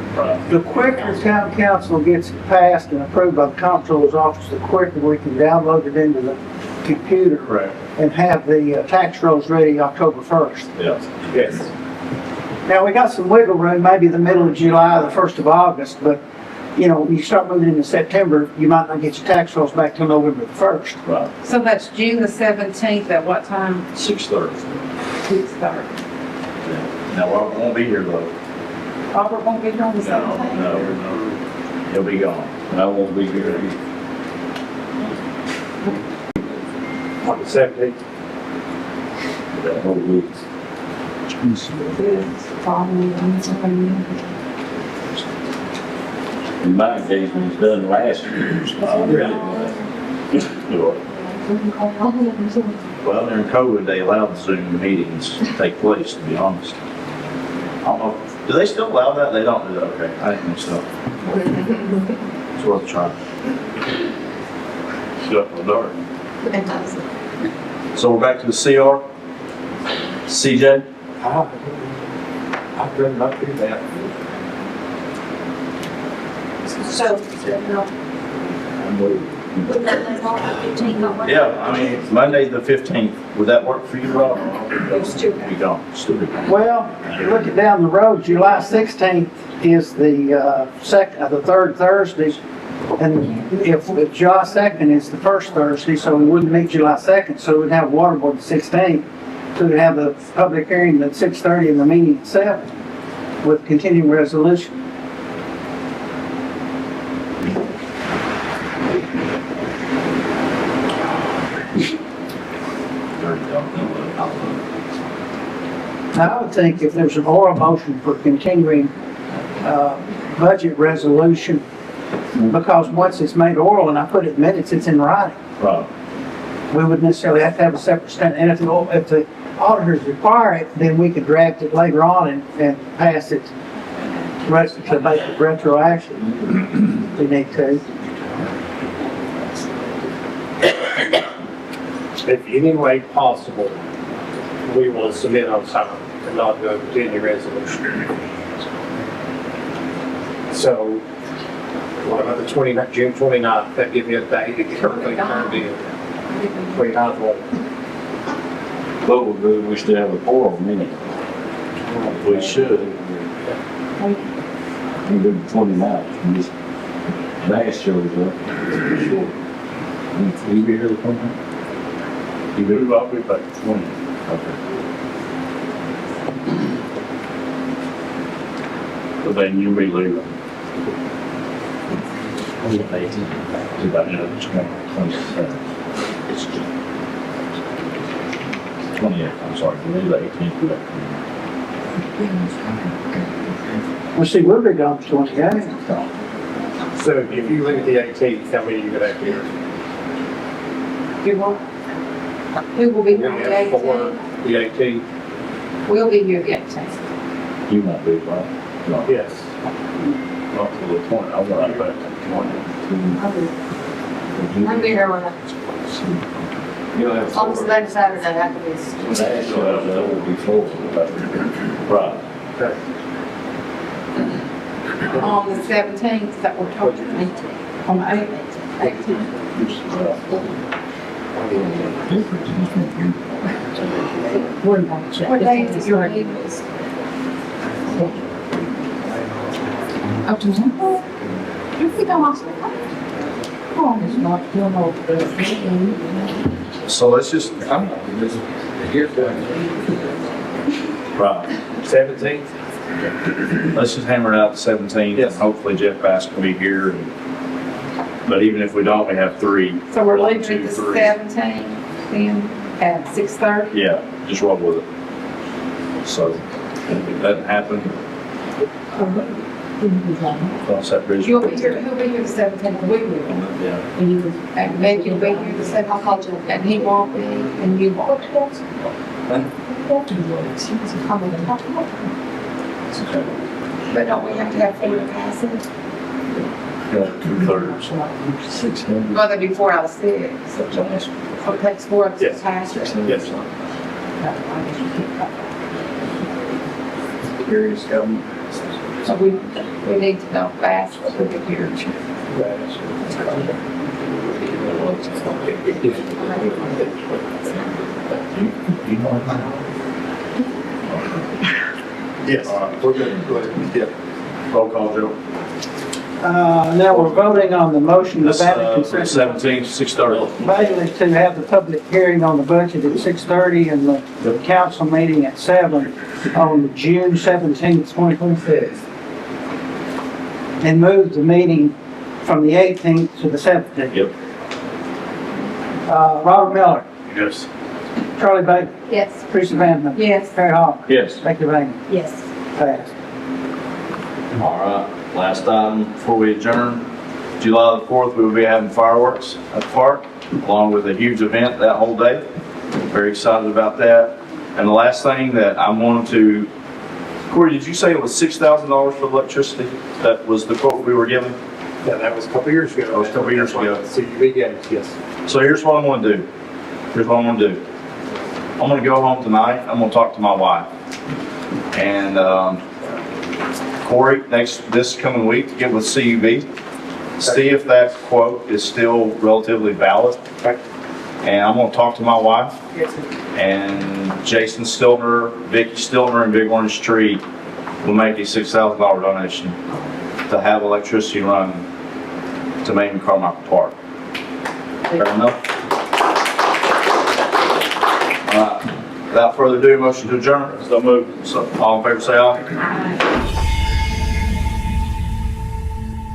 The quicker town council gets it passed and approved by the comptroller's office, the quicker we can download it into the computer. Correct. And have the tax rolls ready October 1st. Yeah. Yes. Now, we got some wiggle room, maybe the middle of July, the 1st of August, but, you know, when you start moving into September, you might not get your tax rolls back till November the 1st. Right. So that's June the 17th at what time? 6:30. 6:30. Now, I won't be here though. Robert won't be here on the 17th? No. He'll be gone. And I won't be here either. On the 17th. That whole week. In my case, it was done last year. So I'm really glad. Well, during COVID, they allowed Zoom meetings to take place, to be honest. I don't know, do they still allow that? They don't do that, okay. I didn't think so. It's worth a try. Shut the door. So we're back to the CR. CJ? I'd rather not do that. So, wouldn't that make all the 15 on Monday? Yeah, I mean, Monday the 15th, would that work for you, Rob? Those two. Be gone, still be gone. Well, looking down the road, July 16th is the third Thursday. And if July 2nd is the first Thursday, so we wouldn't meet July 2nd, so we'd have water board the 16th. So we'd have the public hearing at 6:30 and the meeting at 7 with continuing resolution. Now, I would think if there's an oral motion for continuing budget resolution, because once it's made oral and I put it in minutes, it's in writing. Right. We wouldn't necessarily have to have a separate stand, and if the auditors require it, then we could draft it later on and pass it to make it retroactive. If we need to. If any way possible, we will submit on time and not go to any resolution. So, what about the June 29th? That give me a day to get everything turned in. 29th, well, But we'll do, we still have a quorum meeting. We should. We do the 29th. And this Bass shows up. Will you be here the 29th? You do, I'll be back 20. Okay. But then you be leaving. About 27. 28th, I'm sorry, we'll do the 18th. Well, see, we'll be gone for 28. So if you leave the 18th, how many are you gonna have here? Who will be here You're the gonna have 4, 18th? the 18th? We'll be here the 18th. You might be, right? No, Yes. not till the 20th, I'm right back to the 20th. I'll be here when I, You'll have as long as that Saturday, I can be. That will be full. Right. On the 17th, that we're talking, on the 18th. What day is it your meeting? Oh, tomorrow? You think I'm off? Oh, it's not doing all So let's just, right, 17th? let's just hammer it out the 17th. Yes. Hopefully Jeff Bass can be here. But even if we don't, we have 3. So we're 1, leaving 2, at the 3. 17th, then at 6:30? Yeah, just roll with it. So, if it doesn't happen, cross that bridge. You'll be here, he'll be here the 17th, we will. Yeah. And Becky will be here the 17th, and he won't be, and you won't. But don't we have to have 4 to pass it? 2/3. Well, that'd be 4 out of 6, so it takes 4 of us to Yes. pass it. Yes. Curious, government. So we need to know fast what we can hear. Yes. All right, we're good. Go ahead. Yeah. Roll call, Joe. Now we're voting on the motion to This, Vatican for the City. 17th, 6:30. Basically to have the public hearing on the budget at 6:30 and the council meeting at 7 on June 17th, 2026. And move the meeting from the 18th to the 17th. Yep. Robert Miller, Yes. Charlie Baker, Yes. Teresa Van Hook, Yes. Terry Hall, Yes. Becky Vane, Yes. passed. All right, last item before we adjourn. July the 4th, we will be having fireworks at the park, along with a huge event that whole day. Very excited about that. And the last thing that I wanted to, Corey, did you say it was $6,000 for electricity? That was the quote we were given? Yeah, that was a couple years ago. That was a couple years ago. CUB games, yes. So here's what I'm gonna do. Here's what I'm gonna do. I'm gonna go home tonight, I'm gonna talk to my wife. And, Corey, this coming week, get with CUB, see if that quote is still relatively valid. And I'm gonna talk to my wife. And Jason Stiltner, Vicky Stiltner, and Big Orange Tree will make a $6,000 donation to have electricity run to Main and Carmichael Park. Fair enough? All right. Without further ado, motion to adjourn. So moved. So all in favor, say aye.